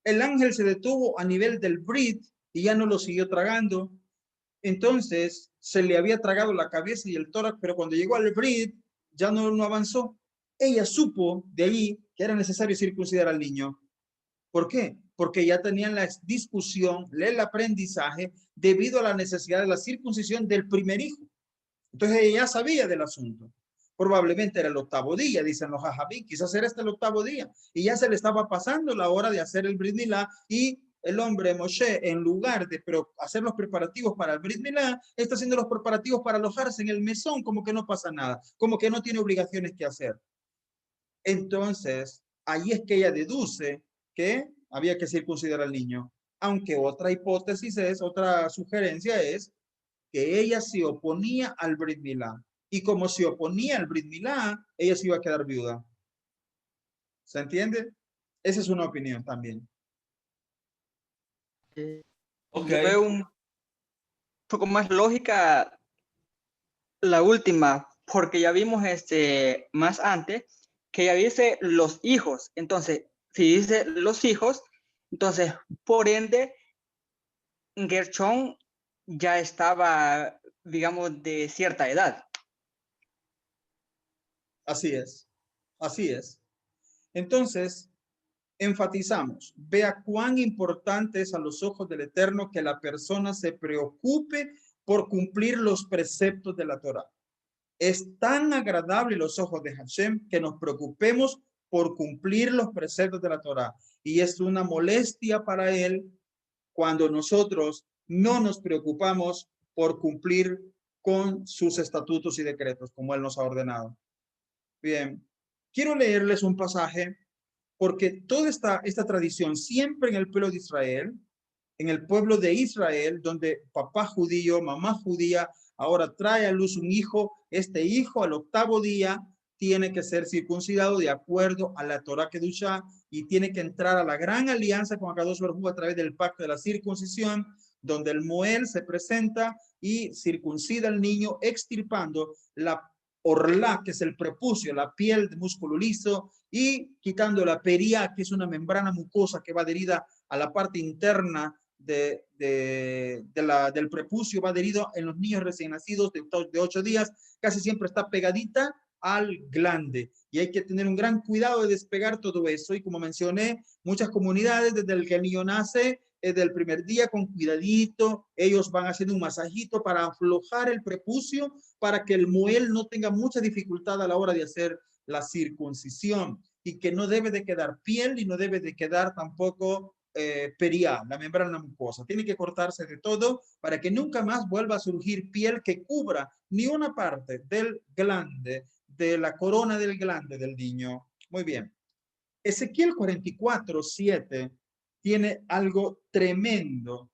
El ángel se detuvo a nivel del Brit y ya no lo siguió tragando. Entonces se le había tragado la cabeza y el tórax, pero cuando llegó al Brit ya no avanzó. Ella supo de ahí que era necesario circuncidar al niño. ¿Por qué? Porque ya tenían la discusión, el aprendizaje, debido a la necesidad de la circuncisión del primer hijo. Entonces ella ya sabía del asunto. Probablemente era el 8º día, dicen los Jajamim, quizás era el 8º día, y ya se le estaba pasando la hora de hacer el Brit Milá, y el hombre Moshe, en lugar de hacer los preparativos para el Brit Milá, está haciendo los preparativos para alojarse en el mesón, como que no pasa nada, como que no tiene obligaciones que hacer. Entonces, ahí es que ella deduce que había que circuncidar al niño, aunque otra hipótesis otra sugerencia es que ella se oponía al Brit Milá, y como se oponía al Brit Milá, ella se iba a quedar viuda. ¿Se entiende? Esa es una opinión también. Okay. Yo veo un poco más lógica la última, porque ya vimos más antes que ya dice los hijos. Entonces, si dice los hijos, entonces, por ende, Gershom ya estaba, digamos, de cierta edad. Así es. Así es. Entonces, enfatizamos, vea cuán importante es a los ojos del Eterno que la persona se preocupe por cumplir los preceptos de la Torá. Es tan agradable los ojos de Hashem que nos preocupemos por cumplir los preceptos de la Torá. Y es una molestia para él cuando nosotros no nos preocupamos por cumplir con sus estatutos y decretos, como él nos ha ordenado. Bien, quiero leerles un pasaje porque toda esta tradición siempre en el pueblo de Israel, en el pueblo de Israel, donde papá judío, mamá judía, ahora trae a luz un hijo, este hijo al 8º día tiene que ser circuncidado de acuerdo a la Torá Kedushá y tiene que entrar a la gran alianza con Akadosh Baruj Hu a través del pacto de la circuncisión, donde el Moel se presenta y circuncida al niño extirpando la orlá, que es el prepucio, la piel de músculo liso, y quitando la peria, que es una membrana mucosa que va adherida a la parte interna del prepucio, va adherido en los niños recién nacidos de 8 días, casi siempre está pegadita al glande, y hay que tener un gran cuidado de despegar todo eso. Y como mencioné, muchas comunidades desde el que el niño nace, desde el primer día, con cuidadito, ellos van haciendo un masajito para aflojar el prepucio, para que el Moel no tenga mucha dificultad a la hora de hacer la circuncisión, y que no debe de quedar piel y no debe de quedar tampoco peria, la membrana mucosa. Tiene que cortarse de todo para que nunca más vuelva a surgir piel que cubra ni una parte del glande, de la corona del glande del niño. Muy bien. Ezequiel 44:7 tiene algo tremendo.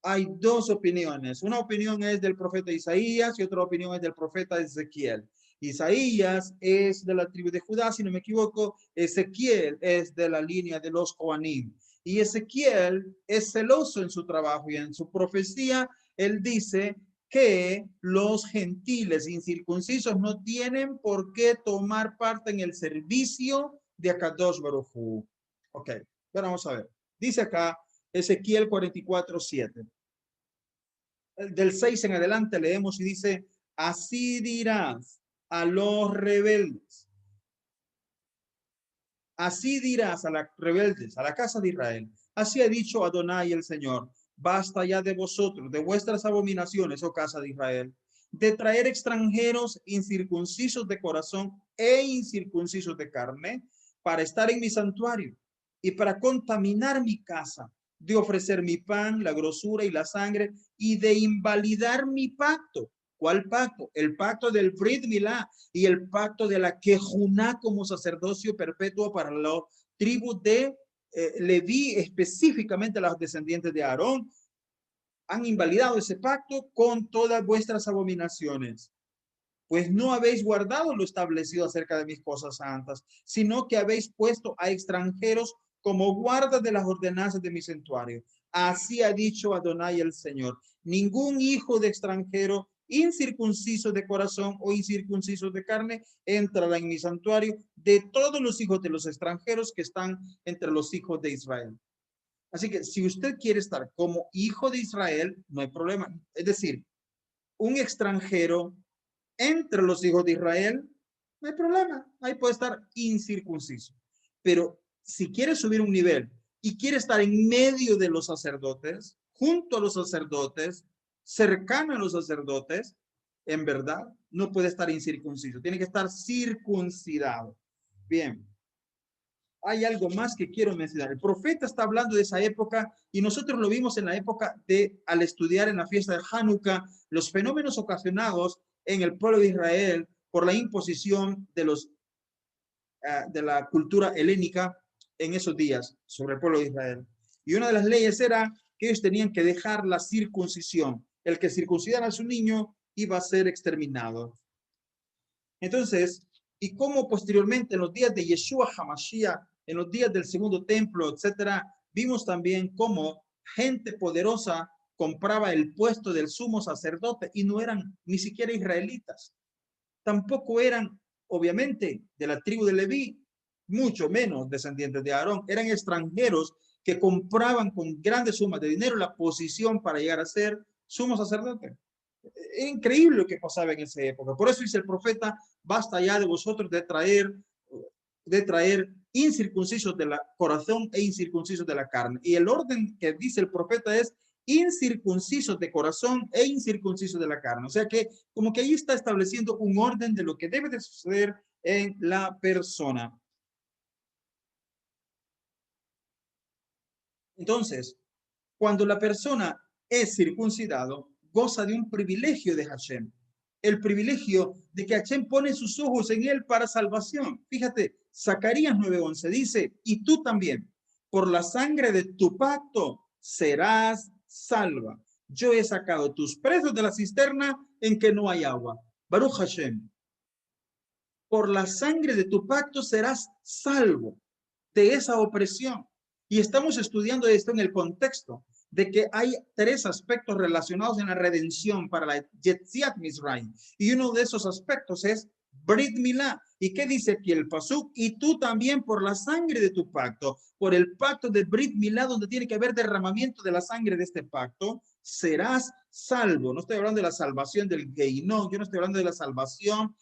Hay dos opiniones. Una opinión es del profeta Isaías y otra opinión es del profeta Ezequiel. Isaías es de la tribu de Judá, si no me equivoco. Ezequiel es de la línea de los Coanim. Y Ezequiel es celoso en su trabajo y en su profecía. Él dice que los gentiles incircuncisos no tienen por qué tomar parte en el servicio de Akadosh Baruj Hu. Ok, pero vamos a ver. Dice acá Ezequiel 44:7. Del 6 en adelante leemos y dice: así dirás a los rebeldes. Así dirás a los rebeldes, a la casa de Israel. Así ha dicho Adonai el Señor: basta ya de vosotros, de vuestras abominaciones, oh casa de Israel, de traer extranjeros incircuncisos de corazón e incircuncisos de carne para estar en mi santuario y para contaminar mi casa, de ofrecer mi pan, la grosura y la sangre, y de invalidar mi pacto. ¿Cuál pacto? El pacto del Brit Milá y el pacto de la Kejuná como sacerdocio perpetuo para las tribus de Leví, específicamente los descendientes de Aarón, han invalidado ese pacto con todas vuestras abominaciones. Pues no habéis guardado lo establecido acerca de mis cosas santas, sino que habéis puesto a extranjeros como guardas de las ordenanzas de mi santuario. Así ha dicho Adonai el Señor. Ningún hijo de extranjero incircunciso de corazón o incircunciso de carne entrará en mi santuario de todos los hijos de los extranjeros que están entre los hijos de Israel. Así que si usted quiere estar como hijo de Israel, no hay problema. Es decir, un extranjero entre los hijos de Israel, no hay problema. Ahí puede estar incircunciso. Pero si quiere subir un nivel y quiere estar en medio de los sacerdotes, junto a los sacerdotes, cercano a los sacerdotes, en verdad, no puede estar incircunciso. Tiene que estar circuncidado. Bien. Hay algo más que quiero mencionar. El profeta está hablando de esa época y nosotros lo vimos en la época al estudiar en la fiesta de Hanukkah, los fenómenos ocasionados en el pueblo de Israel por la imposición de la cultura helénica en esos días sobre el pueblo de Israel. Y una de las leyes era que ellos tenían que dejar la circuncisión. El que circuncidara a su niño iba a ser exterminado. Entonces, y como posteriormente en los días de Yeshua HaMashiach, en los días del segundo templo, etcétera, vimos también cómo gente poderosa compraba el puesto del sumo sacerdote y no eran ni siquiera israelitas. Tampoco eran, obviamente, de la tribu de Leví, mucho menos descendientes de Aarón. Eran extranjeros que compraban con grandes sumas de dinero la posición para llegar a ser sumo sacerdote. Es increíble lo que pasaba en esa época. Por eso dice el profeta, basta ya de vosotros de traer incircuncisos de la corazón e incircuncisos de la carne. Y el orden que dice el profeta es incircuncisos de corazón e incircuncisos de la carne. O sea que como que ahí está estableciendo un orden de lo que debe de suceder en la persona. Entonces, cuando la persona es circuncidado, goza de un privilegio de Hashem. El privilegio de que Hashem pone sus ojos en él para salvación. Fíjate, Zacarías 9:11 dice, y tú también, por la sangre de tu pacto, serás salva. Yo he sacado tus presos de la cisterna en que no hay agua. Baruch Hashem. Por la sangre de tu pacto serás salvo de esa opresión. Y estamos estudiando esto en el contexto de que hay tres aspectos relacionados en la redención para la Yetziat Mizraim. Y uno de esos aspectos es Brit Milá. ¿Y qué dice aquí el Pasuk? Y tú también por la sangre de tu pacto, por el pacto de Brit Milá, donde tiene que haber derramamiento de la sangre de este pacto, serás salvo. No estoy hablando de la salvación del Geinón, yo no estoy hablando de la salvación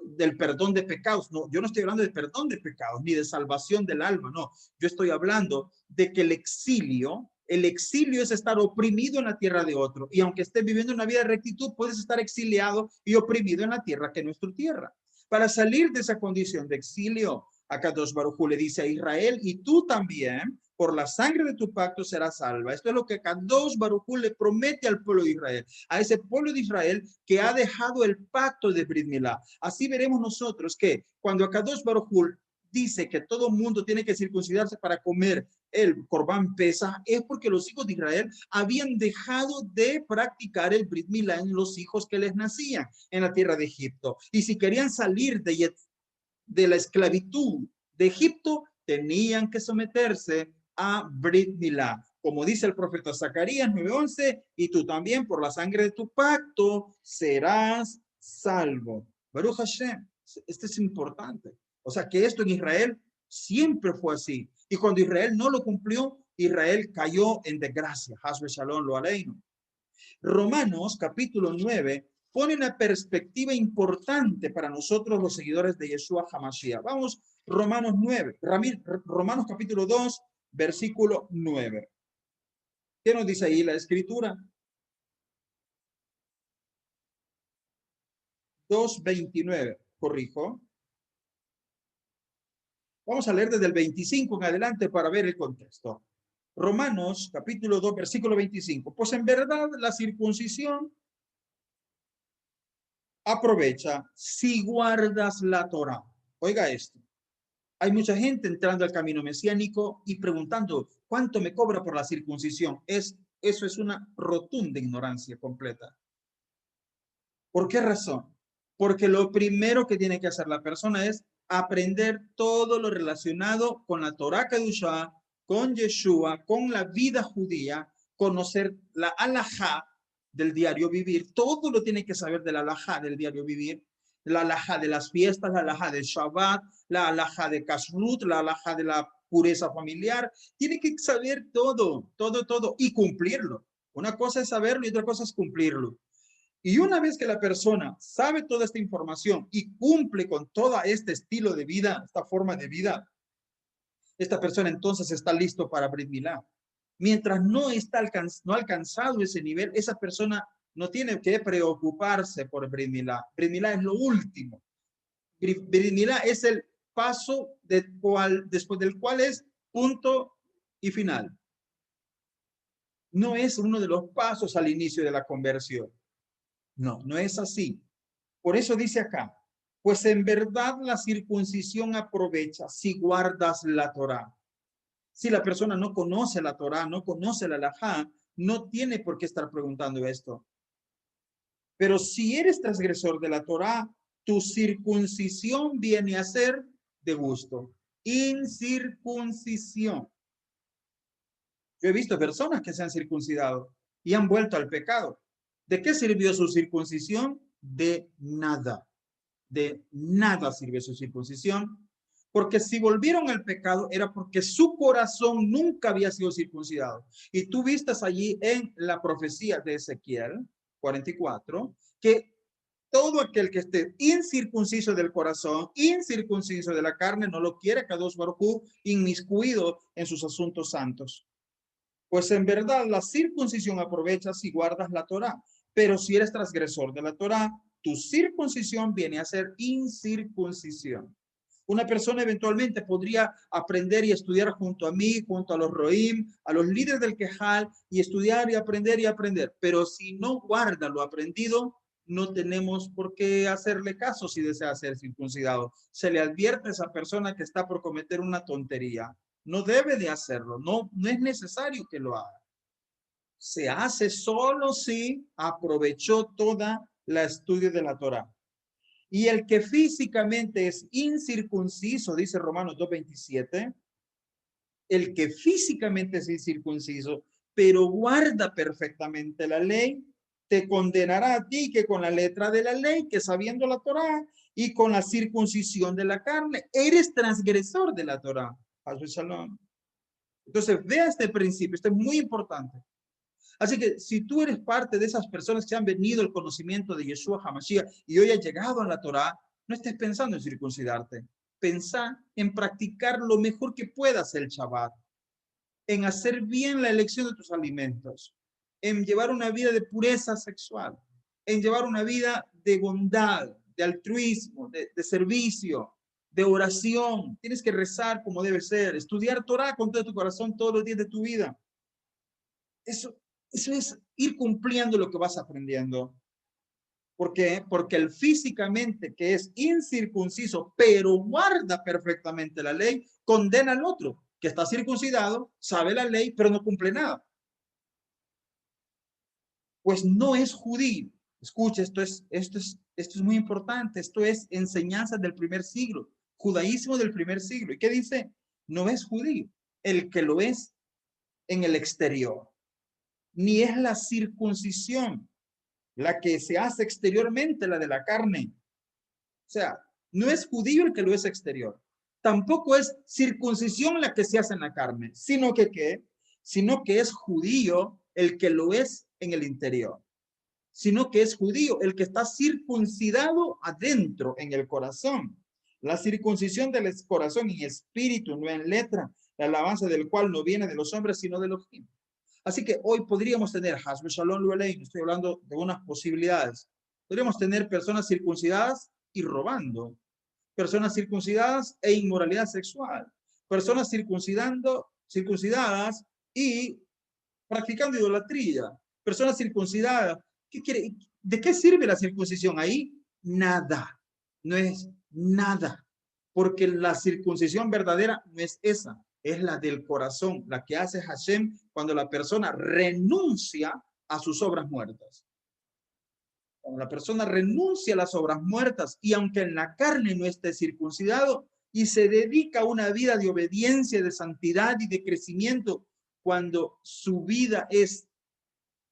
del perdón de pecados. No, yo no estoy hablando de perdón de pecados, ni de salvación del alma, no. Yo estoy hablando de que el exilio es estar oprimido en la tierra de otro. Y aunque estés viviendo una vida de rectitud, puedes estar exiliado y oprimido en la tierra que no es tu tierra. Para salir de esa condición de exilio, Akadosh Baruj Hu le dice a Israel, y tú también, por la sangre de tu pacto serás salva. Esto es lo que Akadosh Baruj Hu le promete al pueblo de Israel, a ese pueblo de Israel que ha dejado el pacto de Brit Milá. Así veremos nosotros que cuando Akadosh Baruj Hu dice que todo mundo tiene que circuncidarse para comer el Corbán Pesaj, es porque los hijos de Israel habían dejado de practicar el Brit Milá en los hijos que les nacían en la tierra de Egipto. Y si querían salir de la esclavitud de Egipto, tenían que someterse a Brit Milá. Como dice el profeta Zacarías 9:11, y tú también por la sangre de tu pacto serás salvo. Baruch Hashem, este es importante. O sea que esto en Israel siempre fue así. Y cuando Israel no lo cumplió, Israel cayó en desgracia. Hasbe Shalom lo aleino. Romanos capítulo 9 pone una perspectiva importante para nosotros los seguidores de Yeshua HaMashiach. Vamos, Romanos 9, Romanos capítulo 2, versículo 9. ¿Qué nos dice ahí la escritura? 2:29, corrijo. Vamos a leer desde el 25 en adelante para ver el contexto. Romanos capítulo 2, versículo 25. Pues en verdad la circuncisión aprovecha si guardas la Torá. Oiga esto. Hay mucha gente entrando al camino mesiánico y preguntando, ¿cuánto me cobra por la circuncisión? Eso es una rotunda ignorancia completa. ¿Por qué razón? Porque lo primero que tiene que hacer la persona es aprender todo lo relacionado con la Torá Kedushá, con Yeshua, con la vida judía, conocer la halajá del diario vivir. Todo lo tiene que saber de la halajá del diario vivir. La halajá de las fiestas, la halajá de Shabbat, la halajá de Kashrut, la halajá de la pureza familiar. Tiene que saber todo, todo y cumplirlo. Una cosa es saberlo y otra cosa es cumplirlo. Y una vez que la persona sabe toda esta información y cumple con todo este estilo de vida, esta forma de vida, esta persona entonces está listo para Brit Milá. Mientras no ha alcanzado ese nivel, esa persona no tiene que preocuparse por Brit Milá. Brit Milá es lo último. Brit Milá es el paso después del cual es punto y final. No es uno de los pasos al inicio de la conversión. No, no es así. Por eso dice acá, pues en verdad la circuncisión aprovecha si guardas la Torá. Si la persona no conoce la Torá, no conoce la halajá, no tiene por qué estar preguntando esto. Pero si eres transgresor de la Torá, tu circuncisión viene a ser de gusto. Incircuncisión. Yo he visto personas que se han circuncidado y han vuelto al pecado. ¿De qué sirvió su circuncisión? De nada. De nada sirvió su circuncisión. Porque si volvieron al pecado era porque su corazón nunca había sido circuncidado. Y tú vistas allí en la profecía de Ezequiel 44, que todo aquel que esté incircunciso del corazón, incircunciso de la carne, no lo quiere Kadosh Baruj Hu inmiscuido en sus asuntos santos. Pues en verdad la circuncisión aprovecha si guardas la Torá. Pero si eres transgresor de la Torá, tu circuncisión viene a ser incircuncisión. Una persona eventualmente podría aprender y estudiar junto a mí, junto a los Roim, a los líderes del Quejal, y estudiar y aprender. Pero si no guarda lo aprendido, no tenemos por qué hacerle caso si desea ser circuncidado. Se le advierte a esa persona que está por cometer una tontería. No debe de hacerlo, no es necesario que lo haga. Se hace solo si aprovechó toda la estudio de la Torá. Y el que físicamente es incircunciso, dice Romanos 2:27, el que físicamente es incircunciso, pero guarda perfectamente la ley, te condenará a ti que con la letra de la ley, que sabiendo la Torá, y con la circuncisión de la carne, eres transgresor de la Torá. Entonces, vea este principio, esto es muy importante. Así que si tú eres parte de esas personas que han venido al conocimiento de Yeshua HaMashiach y hoy has llegado a la Torá, no estés pensando en circuncidarte. Pensá en practicar lo mejor que puedas el Shabbat, en hacer bien la elección de tus alimentos, en llevar una vida de pureza sexual, en llevar una vida de bondad, de altruismo, de servicio, de oración. Tienes que rezar como debe ser, estudiar Torá con todo tu corazón todos los días de tu vida. Eso es ir cumpliendo lo que vas aprendiendo. ¿Por qué? Porque el físicamente que es incircunciso, pero guarda perfectamente la ley, condena al otro, que está circuncidado, sabe la ley, pero no cumple nada. Pues no es judío. Escucha, esto es muy importante. Esto es enseñanza del primer siglo, judaísmo del primer siglo. ¿Y qué dice? No es judío el que lo es en el exterior. Ni es la circuncisión la que se hace exteriormente, la de la carne. O sea, no es judío el que lo es exterior. Tampoco es circuncisión la que se hace en la carne, sino que ¿qué? Sino que es judío el que lo es en el interior. Sino que es judío el que está circuncidado adentro, en el corazón. La circuncisión del corazón en espíritu, no en letra, la alabanza del cual no viene de los hombres, sino de los gentiles. Así que hoy podríamos tener, Hasbe Shalom Luelein, estoy hablando de unas posibilidades. Podríamos tener personas circuncidadas y robando, personas circuncidadas e inmoralidad sexual, personas circuncidadas y practicando idolatría, personas circuncidadas. ¿De qué sirve la circuncisión ahí? Nada, no es nada. porque la circuncisión verdadera no es esa, es la del corazón, la que hace Hashem cuando la persona renuncia a sus obras muertas. Cuando la persona renuncia a las obras muertas y aunque en la carne no esté circuncidado y se dedica a una vida de obediencia, de santidad y de crecimiento, cuando su vida es,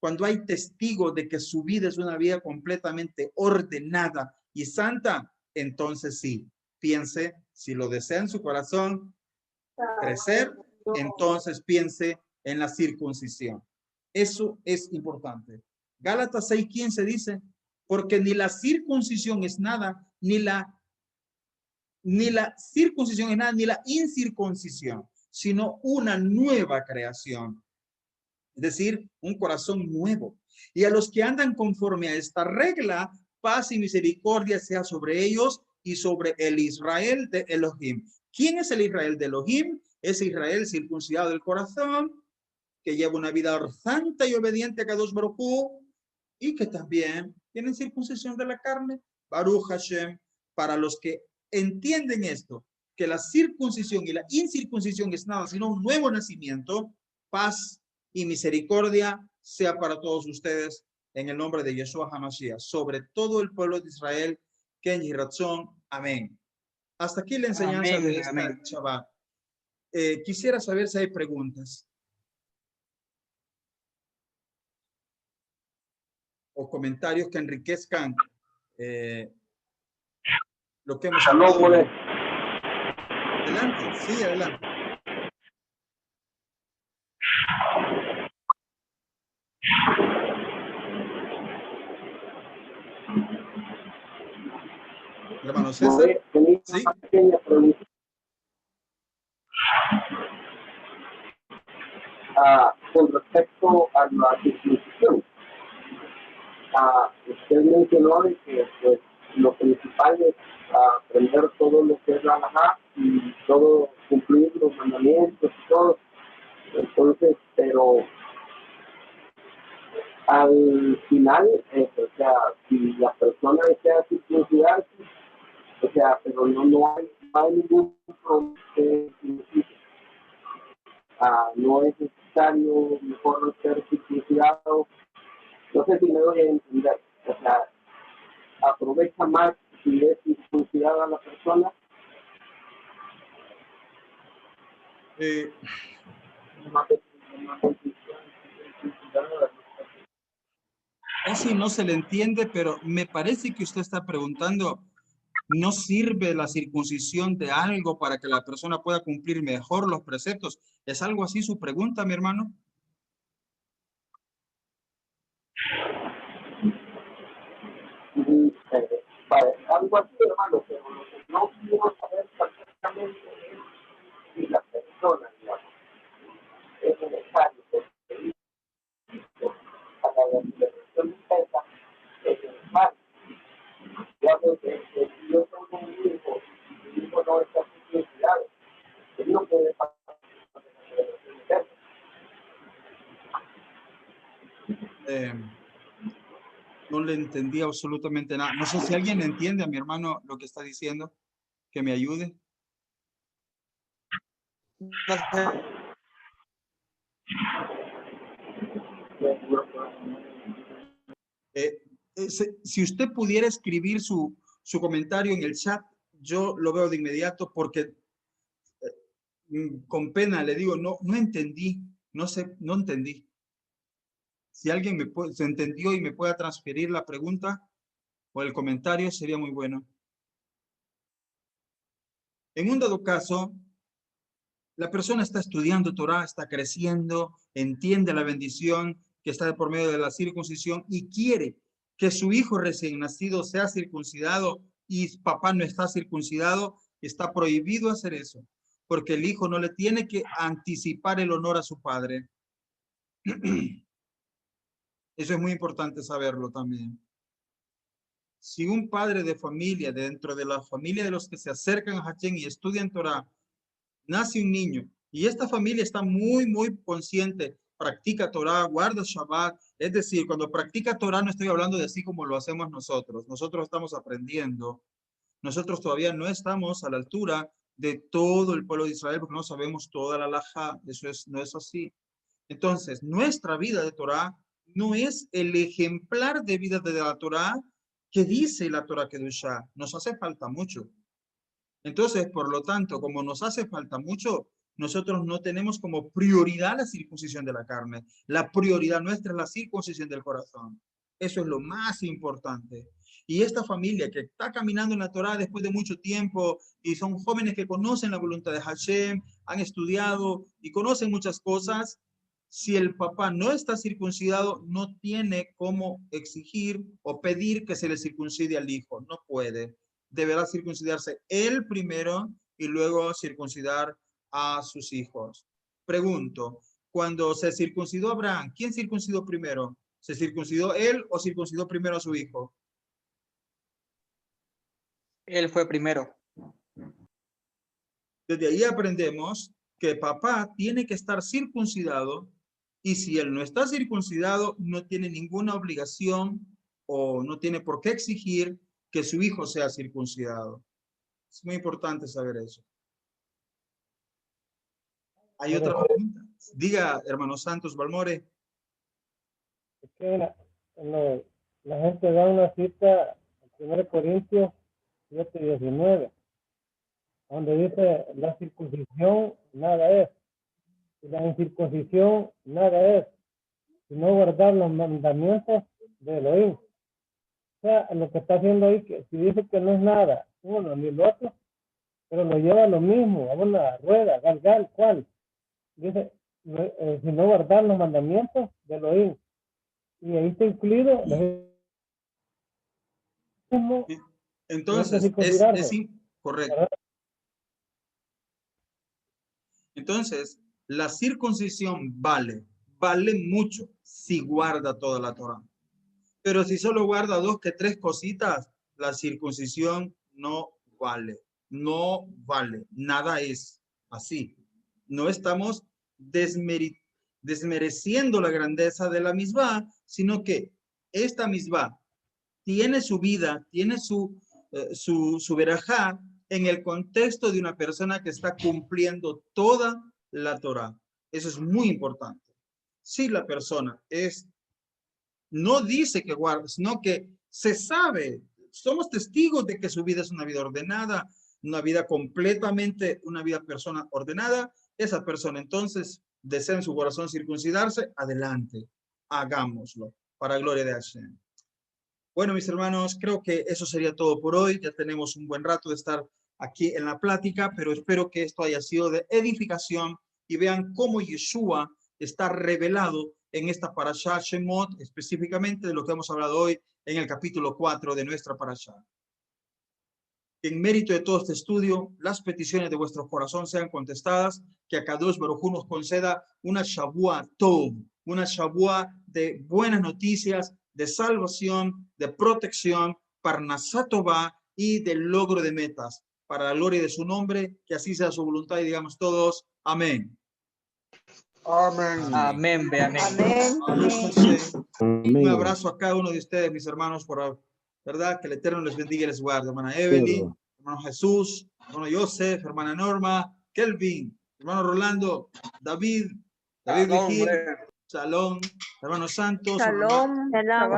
cuando hay testigos de que su vida es una vida completamente ordenada y santa, entonces sí, piense, si lo desea en su corazón, crecer, entonces piense en la circuncisión. Eso es importante. Gálatas 6:15 dice, porque ni la circuncisión es nada, ni la circuncisión es nada, ni la incircuncisión, sino una nueva creación. Es decir, un corazón nuevo. Y a los que andan conforme a esta regla, paz y misericordia sea sobre ellos y sobre el Israel de Elohim. ¿Quién es el Israel de Elohim? Es Israel circuncidado del corazón, que lleva una vida santa y obediente a Kadosh Baruj Hu, y que también tienen circuncisión de la carne. Baruch Hashem, para los que entienden esto, que la circuncisión y la incircuncisión es nada, sino un nuevo nacimiento, paz y misericordia sea para todos ustedes en el nombre de Yeshua HaMashiach, sobre todo el pueblo de Israel, Ken y Razón. Amén. Hasta aquí la enseñanza de esta Shabbat. Quisiera saber si hay preguntas o comentarios que enriquezcan lo que hemos hablado. Adelante, sí, adelante. Hermano César, sí. Con respecto a la circuncisión, usted mencionó de que pues, lo principal es aprender todo lo que es la halajá y todo, cumplir los mandamientos y todo. Entonces, pero al final, o sea, si la persona desea circuncidarse, o sea, pero no hay ningún problema que signifique. No es necesario mejor ser circuncidado. No sé si me doy a entender. O sea, aprovecha más si es circuncidada la persona. Casi no se le entiende, pero me parece que usted está preguntando, ¿no sirve la circuncisión de algo para que la persona pueda cumplir mejor los preceptos? ¿Es algo así su pregunta, mi hermano? Algo así, hermano, pero lo que no quiero saber perfectamente es si la persona, digamos, es necesario para la liberación interna, es necesario. Digamos que si yo tengo un hijo y mi hijo no está circuncidado, él no puede pasar la liberación interna. No le entendí absolutamente nada. No sé si alguien entiende a mi hermano lo que está diciendo, que me ayude. Si usted pudiera escribir su comentario en el chat, yo lo veo de inmediato porque con pena le digo, no entendí, no entendí. Si alguien se entendió y me pueda transferir la pregunta o el comentario, sería muy bueno. En un dado caso, la persona está estudiando Torah, está creciendo, entiende la bendición que está por medio de la circuncisión y quiere que su hijo recién nacido sea circuncidado y papá no está circuncidado, está prohibido hacer eso, porque el hijo no le tiene que anticipar el honor a su padre. Eso es muy importante saberlo también. Si un padre de familia, dentro de la familia de los que se acercan a Hashem y estudian Torah, nace un niño y esta familia está muy consciente, practica Torah, guarda Shabbat, es decir, cuando practica Torah no estoy hablando de así como lo hacemos nosotros estamos aprendiendo. Nosotros todavía no estamos a la altura de todo el pueblo de Israel porque no sabemos toda la halajá. No es así. Entonces, nuestra vida de Torah no es el ejemplar de vida de la Torah que dice la Torah Kedushá. Nos hace falta mucho. Entonces, por lo tanto, como nos hace falta mucho, nosotros no tenemos como prioridad la circuncisión de la carne. La prioridad nuestra es la circuncisión del corazón. Eso es lo más importante. Y esta familia que está caminando en la Torah después de mucho tiempo y son jóvenes que conocen la voluntad de Hashem, han estudiado y conocen muchas cosas, si el papá no está circuncidado, no tiene cómo exigir o pedir que se le circuncide al hijo. No puede. Deberá circuncidarse él primero y luego circuncidar a sus hijos. Pregunto, cuando se circuncidó Abraham, ¿quién circuncidó primero? ¿Se circuncidó él o circuncidó primero a su hijo? Él fue primero. Desde ahí aprendemos que papá tiene que estar circuncidado y si él no está circuncidado, no tiene ninguna obligación o no tiene por qué exigir que su hijo sea circuncidado. Es muy importante saber eso. ¿Hay otra pregunta? Diga, hermano Santos Balmore. Es que la gente da una cita en 1 Corintios 7:19, donde dice la circuncisión nada es, y la incircuncisión nada es, sino guardar los mandamientos de Elohim. O sea, lo que está haciendo ahí, que si dice que no es nada, uno ni lo otro, pero lo lleva a lo mismo, a una rueda, galgal, ¿cuál? Dice, si no guardar los mandamientos de Elohim. Y ahí está incluido entonces, correcto. Entonces, la circuncisión vale mucho si guarda toda la Torah. Pero si solo guarda 2 que 3 cositas, la circuncisión no vale. No vale. Nada es así. No estamos desmereciendo la grandeza de la misbah, sino que esta misbah tiene su vida, tiene su verajá en el contexto de una persona que está cumpliendo toda la Torah. Eso es muy importante. Si la persona no dice que guarda, sino que se sabe, somos testigos de que su vida es una vida ordenada, una vida completamente, una vida persona ordenada, esa persona entonces desea en su corazón circuncidarse, adelante, hagámoslo, para gloria de Hashem. Bueno, mis hermanos, creo que eso sería todo por hoy. Ya tenemos un buen rato de estar aquí en la plática, pero espero que esto haya sido de edificación y vean cómo Yeshua está revelado en esta parashá Shemot, específicamente de lo que hemos hablado hoy en el capítulo 4 de nuestra parashá. En mérito de todo este estudio, las peticiones de vuestro corazón sean contestadas, que Akadosh Baruj Hu nos conceda una Shavua Tov, una Shavua de buenas noticias, de salvación, de protección, Parnasá Tová y del logro de metas. Para la gloria de su nombre, que así sea su voluntad y digamos todos, amén. Amén. Amén. Un abrazo a cada uno de ustedes, mis hermanos, por verdad, que el Eterno les bendiga y les guarde. Hermana Evelyn, hermano Jesús, hermano Joseph, hermana Norma, Kelvin, hermano Rolando, David Vigil, Shalom, hermano Santos, Shalom,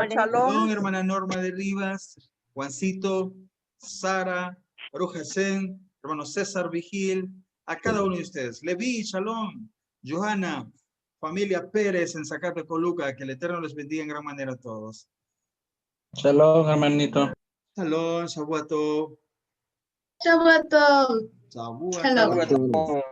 Shalom, hermana Norma de Rivas, Juancito, Sara, Baruch Hashem, hermano César Vigil, a cada uno de ustedes. Levi, Shalom, Johanna, familia Pérez en Zacatecoluca, que el Eterno les bendiga en gran manera a todos. Shalom, hermanito. Shalom, Shavuot Tov. Shabbat Tov. Shavuot Tov.